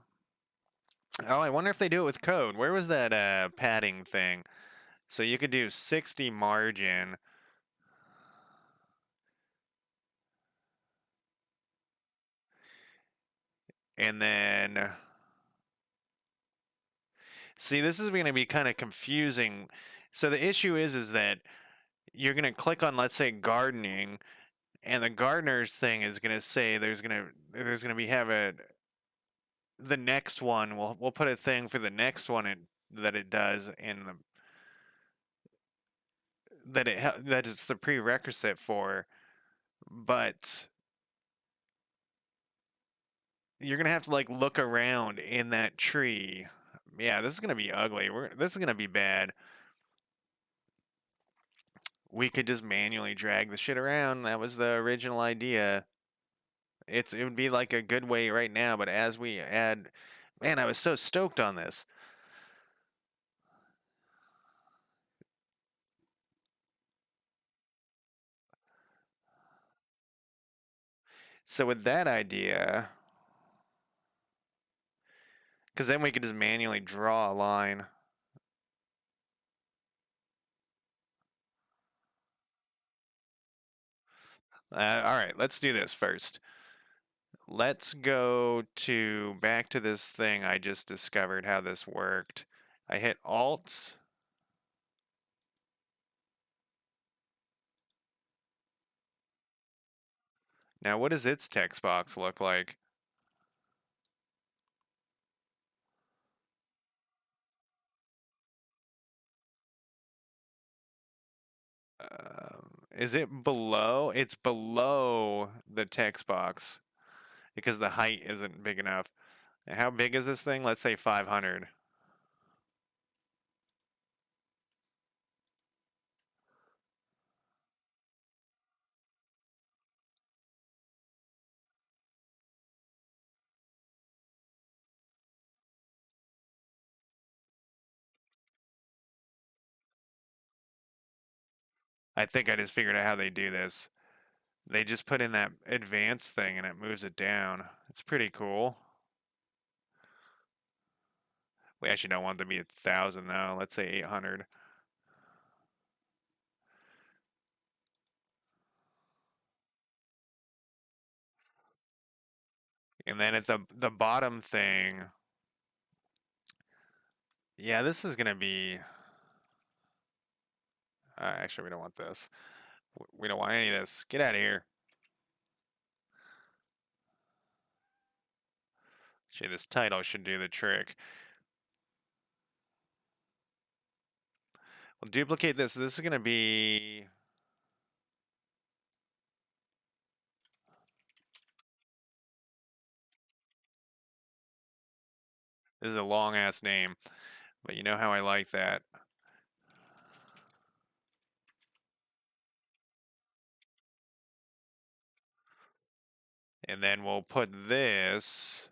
[SPEAKER 1] Oh, I wonder if they do it with code. Where was that padding thing? So you could do 60 margin. And then see, this is going to be kind of confusing. So the issue is that you're going to click on, let's say, gardening, and the gardener's thing is going to say there's going to be have a the next one. We'll put a thing for the next one that it does in the that it's the prerequisite for, but you're gonna have to like look around in that tree. Yeah, this is gonna be ugly. This is gonna be bad. We could just manually drag the shit around. That was the original idea. It would be like a good way right now, but as we add, man, I was so stoked on this. So with that idea, because then we could just manually draw a line. All right, let's do this first. Let's go to back to this thing I just discovered how this worked. I hit Alt. Now, what does its text box look like? Is it below? It's below the text box because the height isn't big enough. How big is this thing? Let's say 500. I think I just figured out how they do this. They just put in that advanced thing and it moves it down. It's pretty cool. We actually don't want it to be 1,000 though. Let's say 800. And then at the bottom thing, yeah, this is gonna be. Actually, we don't want this. We don't want any of this. Get out of here. Actually, this title should do the trick. We'll duplicate this. This is gonna be. This is a long ass name, but you know how I like that. And then we'll put this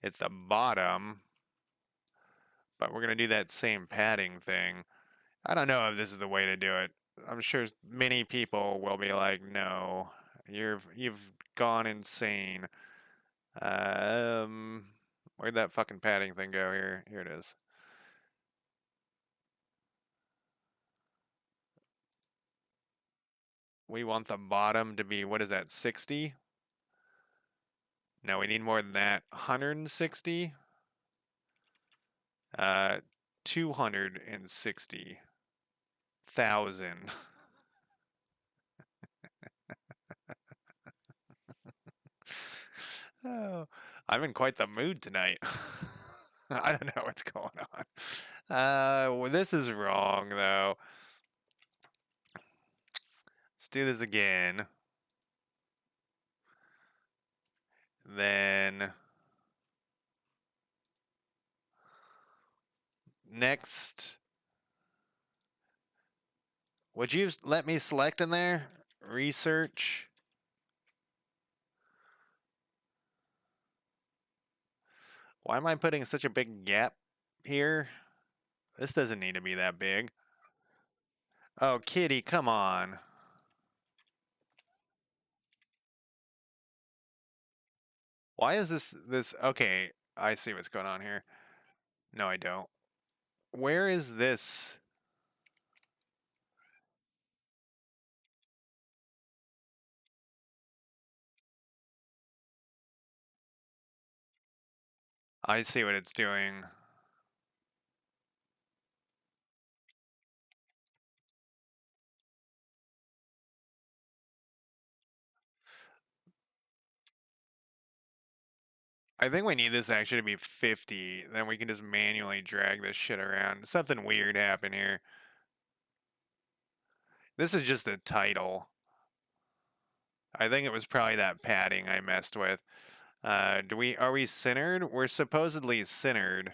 [SPEAKER 1] at the bottom, but we're going to do that same padding thing. I don't know if this is the way to do it. I'm sure many people will be like, "No, you've gone insane." Um, where'd that fucking padding thing go? Here it is. We want the bottom to be, what is that, 60? No, we need more than that. 160? 260,000. Oh, I'm in quite the mood tonight. I don't know what's going on. Well, this is wrong, though. Let's do this again. Then next, would you let me select in there? Research. Why am I putting such a big gap here? This doesn't need to be that big. Oh, kitty, come on. Why is this? Okay, I see what's going on here. No, I don't. Where is this? I see what it's doing. I think we need this actually to be 50. Then we can just manually drag this shit around. Something weird happened here. This is just a title. I think it was probably that padding I messed with. Are we centered? We're supposedly centered.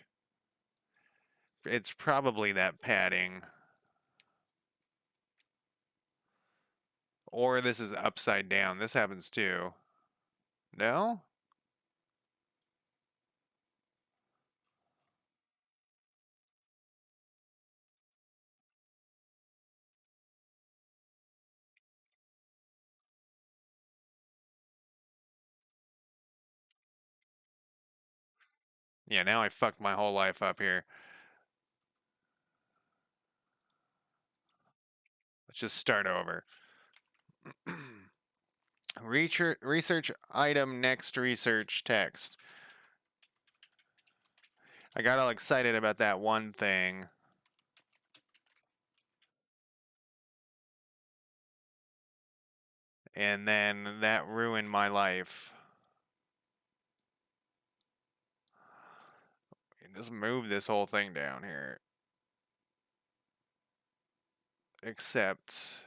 [SPEAKER 1] It's probably that padding. Or this is upside down. This happens too. No? Yeah, now I fucked my whole life up here. Let's just start over. Research item next research text. I got all excited about that one thing. And then that ruined my life. Just move this whole thing down here. Except...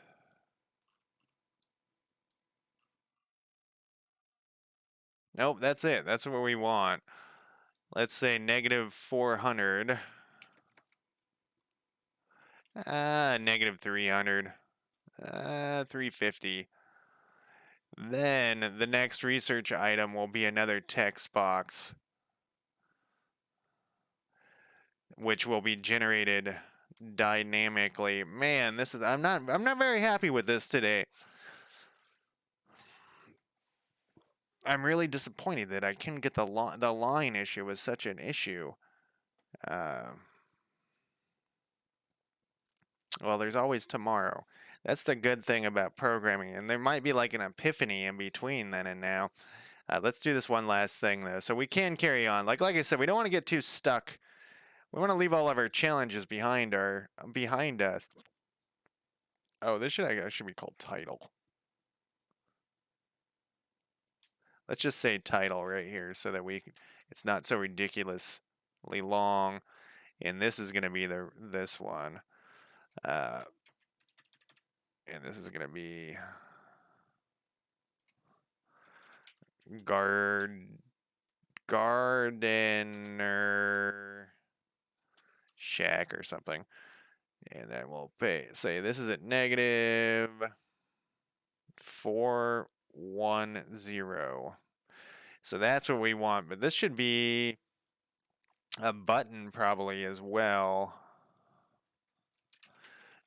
[SPEAKER 1] Nope, that's it. That's what we want. Let's say negative 400. Negative 300. 350. Then the next research item will be another text box, which will be generated dynamically. Man, this is I'm not very happy with this today. I'm really disappointed that I couldn't get the line issue was such an issue. Well, there's always tomorrow. That's the good thing about programming, and there might be like an epiphany in between then and now. Let's do this one last thing though, so we can carry on. Like I said, we don't want to get too stuck. We want to leave all of our challenges behind us. Oh, this should be called title. Let's just say title right here so that it's not so ridiculously long. And this is going to be this one. And this is going to be gardener shack or something. And then we'll say this is at negative 410. So that's what we want, but this should be a button probably as well,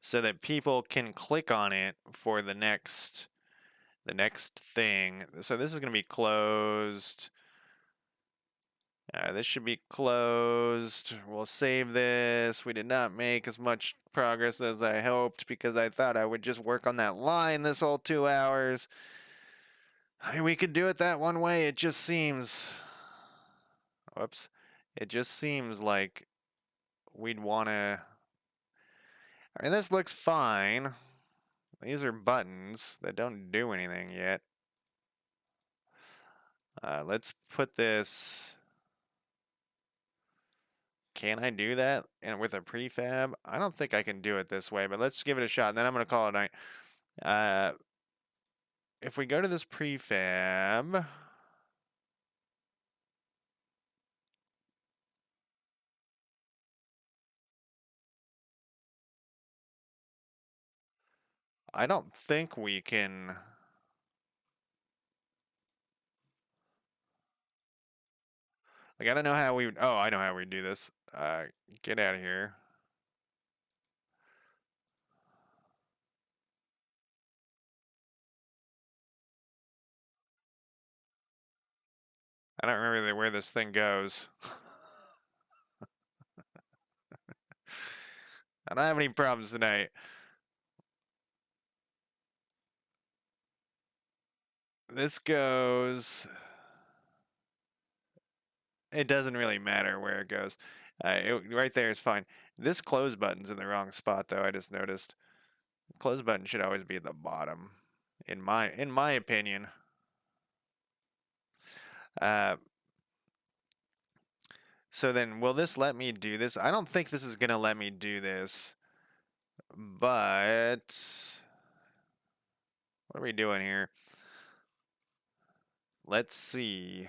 [SPEAKER 1] so that people can click on it for the next thing. So this is going to be closed. This should be closed. We'll save this. We did not make as much progress as I hoped because I thought I would just work on that line this whole 2 hours. I mean, we could do it that one way. It just seems... Whoops. It just seems like we'd want to... I mean, this looks fine. These are buttons that don't do anything yet. Let's put this... Can I do that and with a prefab? I don't think I can do it this way, but let's give it a shot. And then I'm going to call it a night. If we go to this prefab... I don't think we can... Like, I don't know how we... Oh, I know how we do this. Get out of here. I don't remember where this thing goes. I don't have any problems tonight. This goes. It doesn't really matter where it goes. Right there is fine. This close button's in the wrong spot, though. I just noticed. Close button should always be at the bottom, in my opinion. Uh, so then, will this let me do this? I don't think this is gonna let me do this. But what are we doing here? Let's see.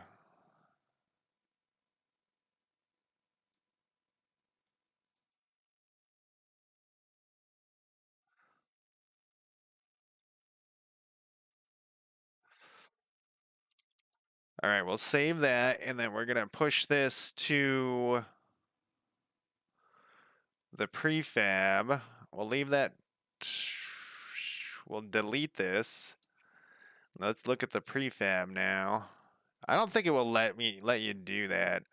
[SPEAKER 1] All right, we'll save that, and then we're gonna push this to the prefab. We'll leave that. We'll delete this. Let's look at the prefab now. I don't think it will let you do that.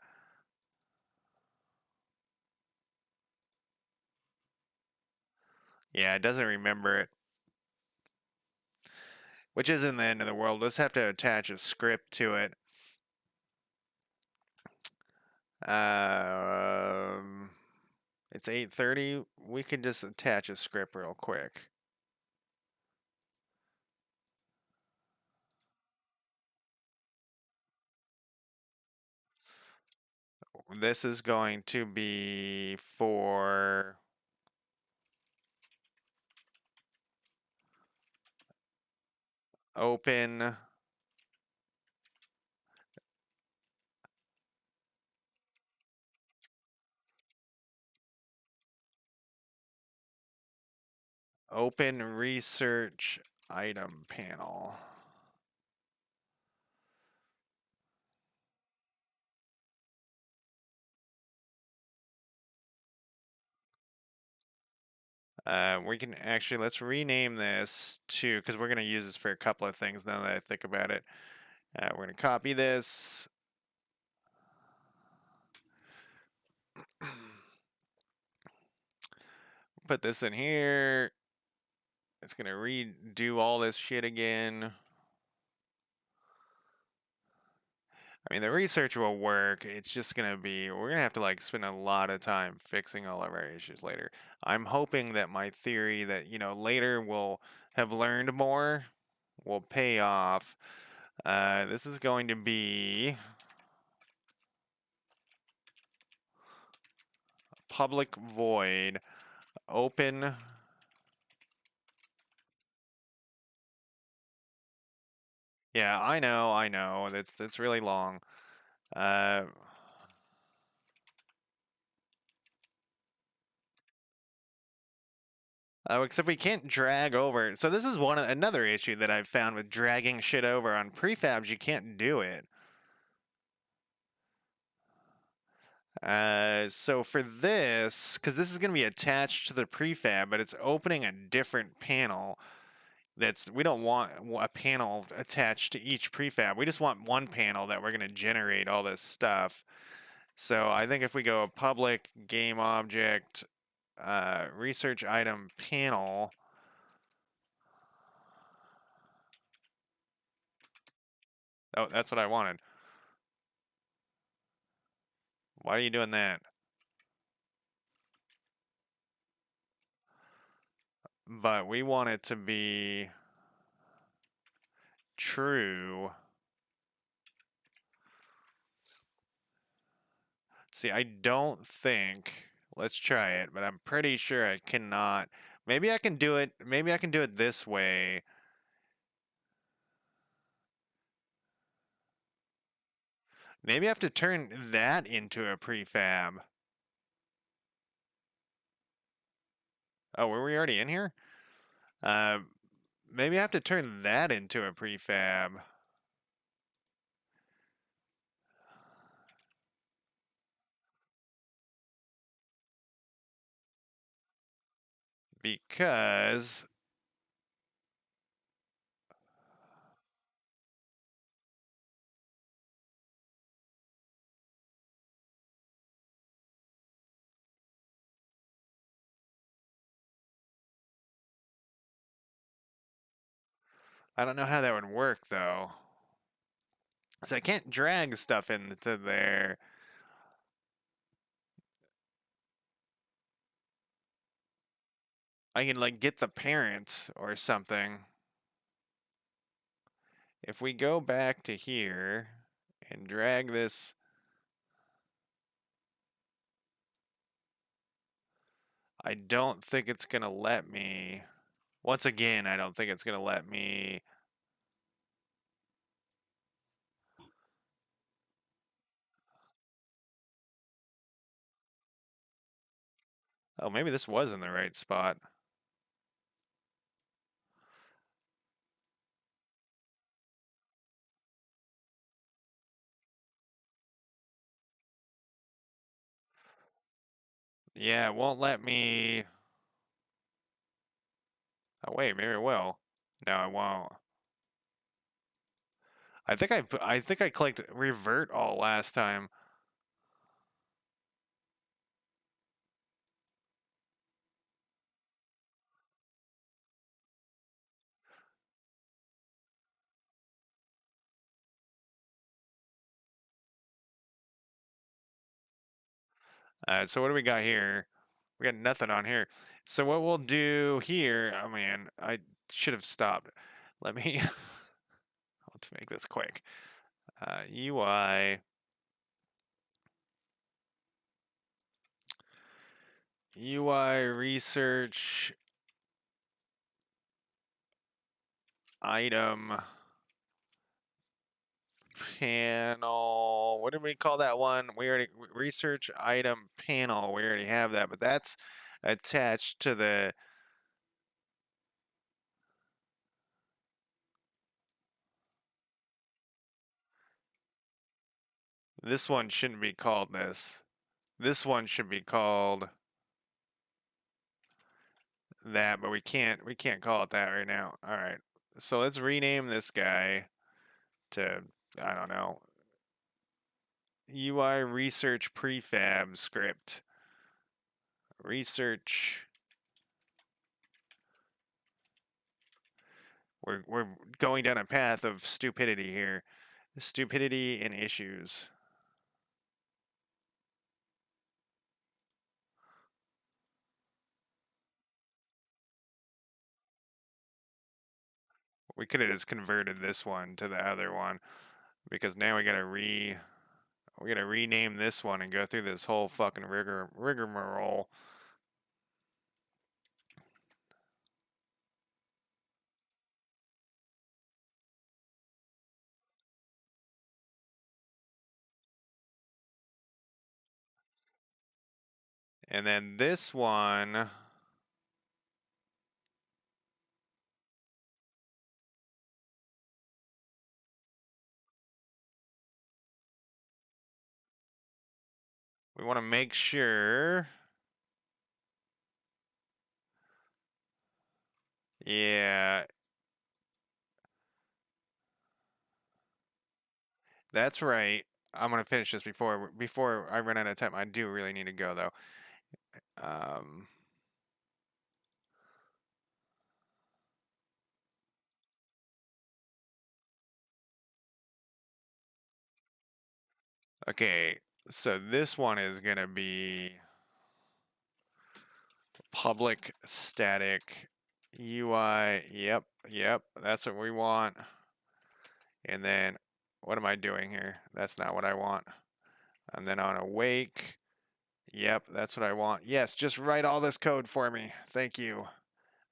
[SPEAKER 1] Yeah, it doesn't remember it. Which isn't the end of the world. Let's have to attach a script to it. It's 8:30. We can just attach a script real quick. This is going to be for open research item panel. We can actually, let's rename this to, because we're going to use this for a couple of things now that I think about it. We're going to copy this. Put this in here. It's going to redo all this shit again. I mean, the research will work. It's just going to be, we're going to have to like spend a lot of time fixing all of our issues later. I'm hoping that my theory that, later we'll have learned more will pay off. This is going to be public void open. Yeah, I know. That's really long. Except we can't drag over. So this is another issue that I've found with dragging shit over on prefabs. You can't do it. So for this, because this is going to be attached to the prefab, but it's opening a different panel. We don't want a panel attached to each prefab. We just want one panel that we're going to generate all this stuff. So I think if we go public game object research item panel. Oh, that's what I wanted. Why are you doing that? But we want it to be true. See, I don't think. Let's try it, but I'm pretty sure I cannot. Maybe I can do it. Maybe I can do it this way. Maybe I have to turn that into a prefab. Oh, were we already in here? Uh, maybe I have to turn that into a prefab. Because I don't know how that would work though. So I can't drag stuff into there. I can like get the parent or something. If we go back to here and drag this, I don't think it's gonna let me. Once again, I don't think it's gonna let me. Oh, maybe this was in the right spot. Yeah, it won't let me. Oh wait, maybe it will. No, it won't. I think I clicked revert all last time. So what do we got here? We got nothing on here. So what we'll do here, oh man, I should have stopped. Let me, let's make this quick. UI research item panel. What did we call that one? We already research item panel. We already have that, but that's attached to the. This one shouldn't be called this. This one should be called that, but we can't call it that right now. All right. So let's rename this guy to, I don't know, UI research prefab script. Research. We're going down a path of stupidity here. Stupidity and issues. We could have just converted this one to the other one because now we gotta rename this one and go through this whole fucking rigmarole. And then this one, we want to make sure. Yeah, that's right. I'm gonna finish this before I run out of time. I do really need to go though. Um, okay, so this one is gonna be public static UI. Yep, that's what we want. And then, what am I doing here? That's not what I want. And then on awake, yep, that's what I want. Yes, just write all this code for me. Thank you.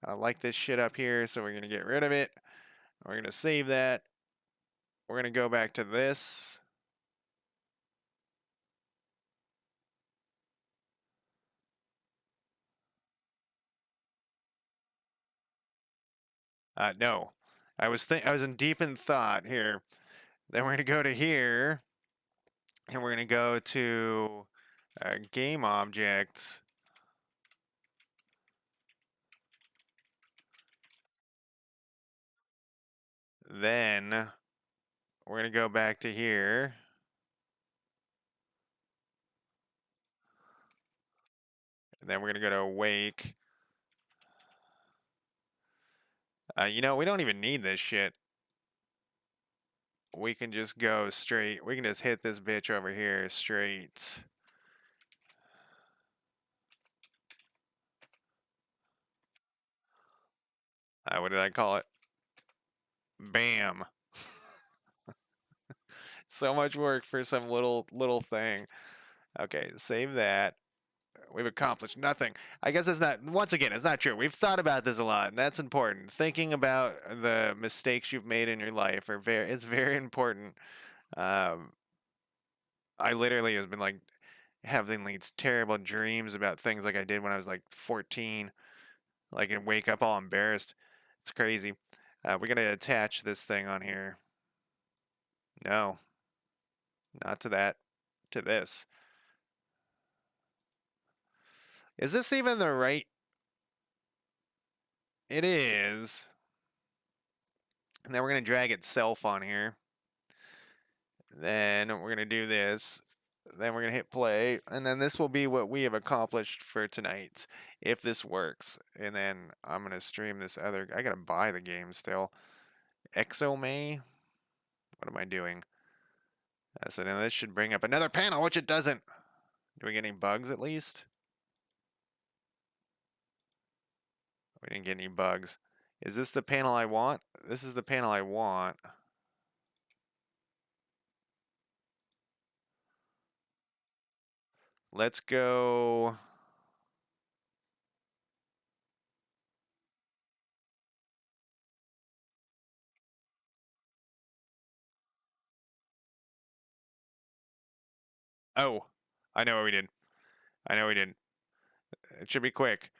[SPEAKER 1] I like this shit up here, so we're going to get rid of it. We're going to save that. We're going to go back to this. No, I was in deep in thought here. Then we're going to go to here, and we're going to go to game objects. Then we're going to go back to here. And then we're going to go to awake. You know, we don't even need this shit. We can just go straight. We can just hit this bitch over here straight. What did I call it? Bam. So much work for some little thing. Okay, save that. We've accomplished nothing. I guess it's not. Once again, it's not true. We've thought about this a lot, and that's important. Thinking about the mistakes you've made in your life are very. It's very important. Um, I literally have been like having these terrible dreams about things like I did when I was like 14. Like and wake up all embarrassed. It's crazy. We're gonna attach this thing on here. No, not to that. To this. Is this even the right? It is. And then we're going to drag itself on here. Then we're going to do this. Then we're going to hit play. And then this will be what we have accomplished for tonight, if this works. And then I'm going to stream this other. I got to buy the game still. Exomay? What am I doing? So now this should bring up another panel, which it doesn't. Do we get any bugs at least? We didn't get any bugs. Is this the panel I want? This is the panel I want. Let's go. Oh, I know what we did. I know we did. It should be quick.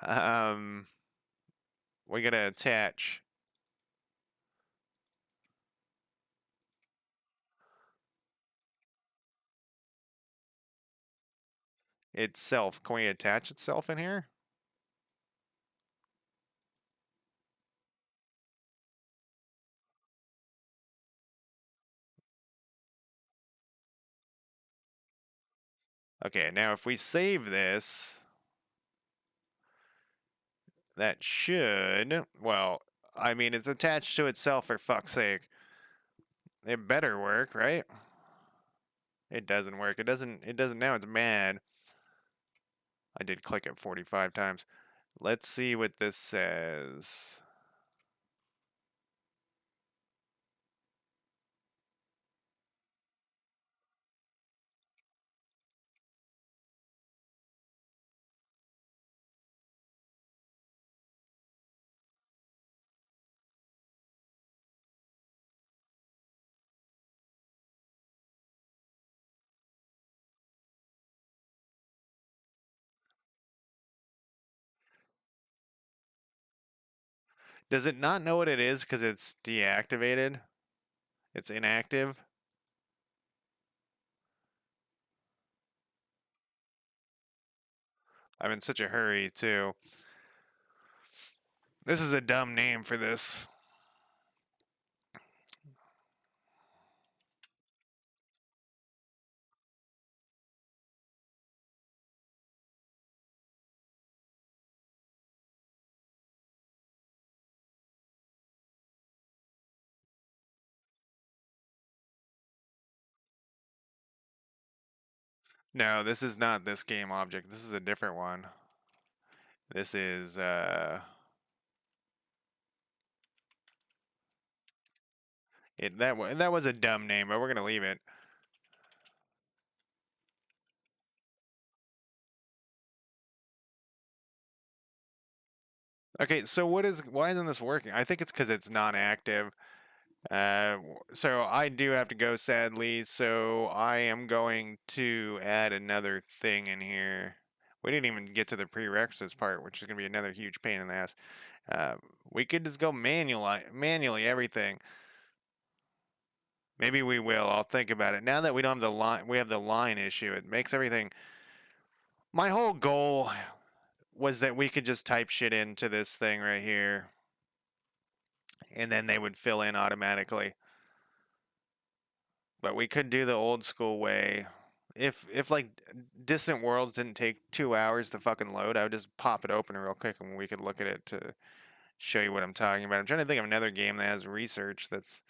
[SPEAKER 1] Um, we're gonna attach itself. Can we attach itself in here? Okay, now if we save this, that should, well, I mean, it's attached to itself for fuck's sake. It better work, right? It doesn't work. It doesn't now. It's mad. I did click it 45 times. Let's see what this says. Does it not know what it is because it's deactivated? It's inactive? I'm in such a hurry, too. This is a dumb name for this. No, this is not this game object. This is a different one. This is, that was a dumb name, but we're gonna leave it. Okay, so why isn't this working? I think it's because it's not active. So I do have to go sadly, so I am going to add another thing in here. We didn't even get to the prerequisites part, which is gonna be another huge pain in the ass. Uh, we could just go manually everything. Maybe we will. I'll think about it. Now that we don't have the line, we have the line issue. It makes everything. My whole goal was that we could just type shit into this thing right here, and then they would fill in automatically. But we could do the old school way. if like Distant Worlds didn't take 2 hours to fucking load, I would just pop it open real quick and we could look at it to show you what I'm talking about. I'm trying to think of another game that has research that's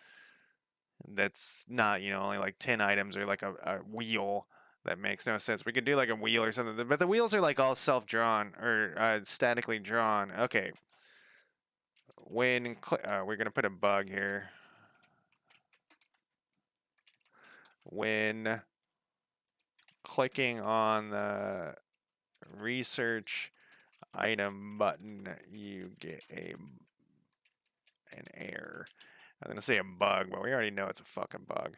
[SPEAKER 1] not, only like 10 items or like a wheel. That makes no sense. We could do like a wheel or something, but the wheels are like all self-drawn or statically drawn. Okay, we're gonna put a bug here. When clicking on the research item button, you get an error. I'm gonna say a bug, but we already know it's a fucking bug.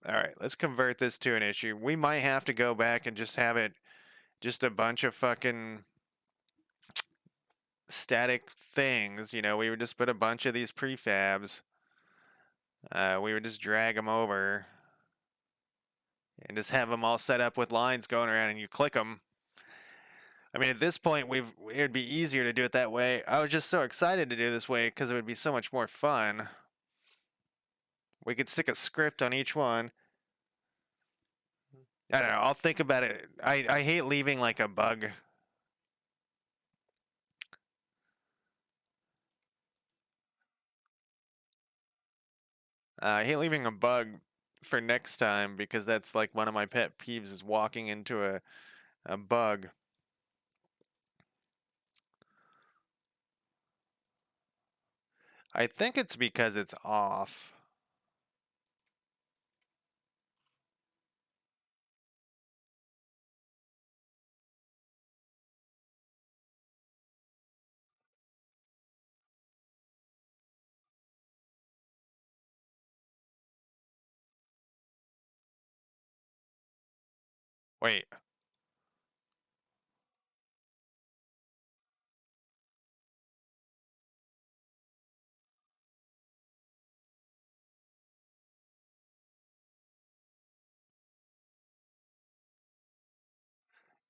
[SPEAKER 1] All right, let's convert this to an issue. We might have to go back and just have it just a bunch of fucking static things. We would just put a bunch of these prefabs. We would just drag them over and just have them all set up with lines going around, and you click them. I mean, at this point, it'd be easier to do it that way. I was just so excited to do this way because it would be so much more fun. We could stick a script on each one. I don't know. I'll think about it. I hate leaving like a bug. I hate leaving a bug for next time because that's like one of my pet peeves is walking into a bug. I think it's because it's off. Wait,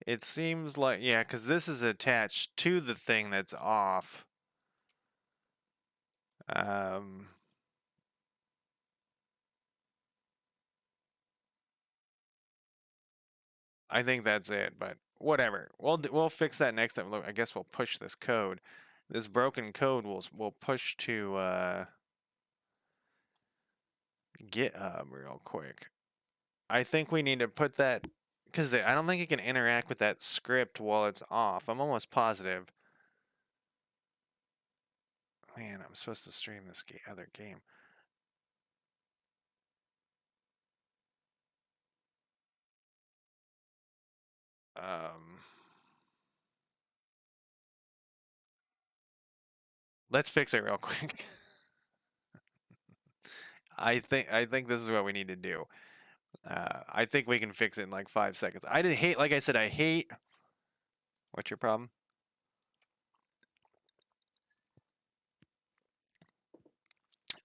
[SPEAKER 1] it seems like, yeah, because this is attached to the thing that's off. Um, I think that's it, but whatever. We'll fix that next time. Look, I guess we'll push this code. This broken code we'll push to GitHub real quick. I think we need to put that because I don't think it can interact with that script while it's off. I'm almost positive. Man, I'm supposed to stream this other game. Um, let's fix it real quick. I think this is what we need to do. I think we can fix it in like 5 seconds. I did hate, like I said, I hate. What's your problem?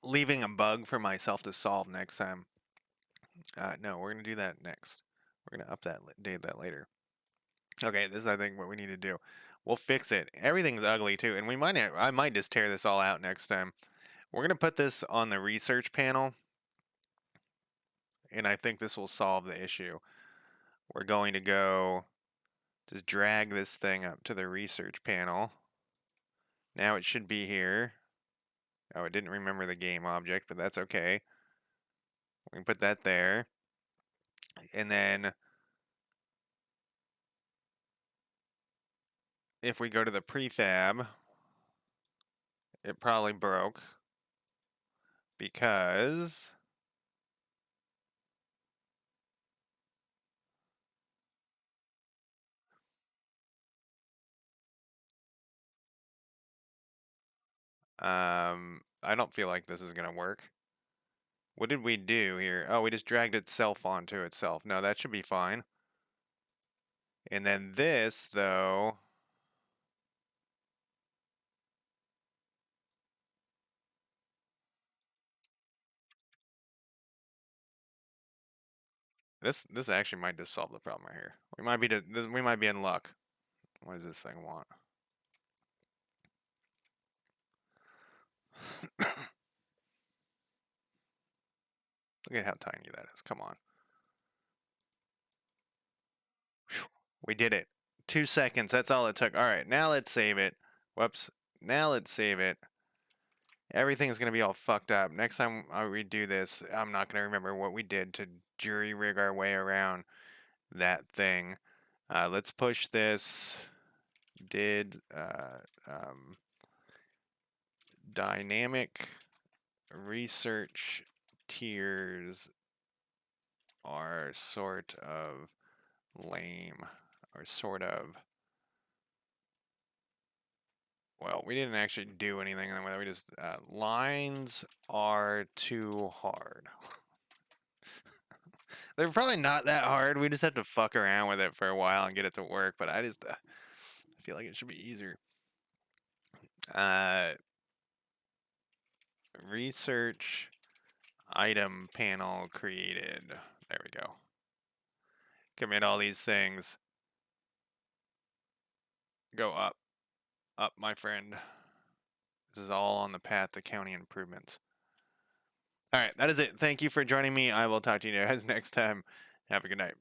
[SPEAKER 1] Leaving a bug for myself to solve next time. No, we're gonna do that next. We're gonna date that later. Okay, this is I think what we need to do. We'll fix it. Everything's ugly too, and I might just tear this all out next time. We're gonna put this on the research panel, and I think this will solve the issue. We're going to go just drag this thing up to the research panel. Now it should be here. Oh, it didn't remember the game object, but that's okay. We can put that there. And then if we go to the prefab, it probably broke because I don't feel like this is gonna work. What did we do here? Oh, we just dragged itself onto itself. No, that should be fine. And then this, though, this actually might just solve the problem right here. We might be in luck. What does this thing want? Look at how tiny that is. Come on. We did it. 2 seconds. That's all it took. All right, now let's save it. Whoops. Now let's save it. Everything's going to be all fucked up. Next time I redo this, I'm not going to remember what we did to jury rig our way around that thing. Let's push this. Dynamic research tiers are sort of lame, or sort of. Well, we didn't actually do anything. We just lines are too hard. They're probably not that hard. We just have to fuck around with it for a while and get it to work. But I just feel like it should be easier. Research item panel created. There we go. Commit all these things. Go up. Up, my friend. This is all on the path to county improvements. All right, that is it. Thank you for joining me. I will talk to you guys next time. Have a good night.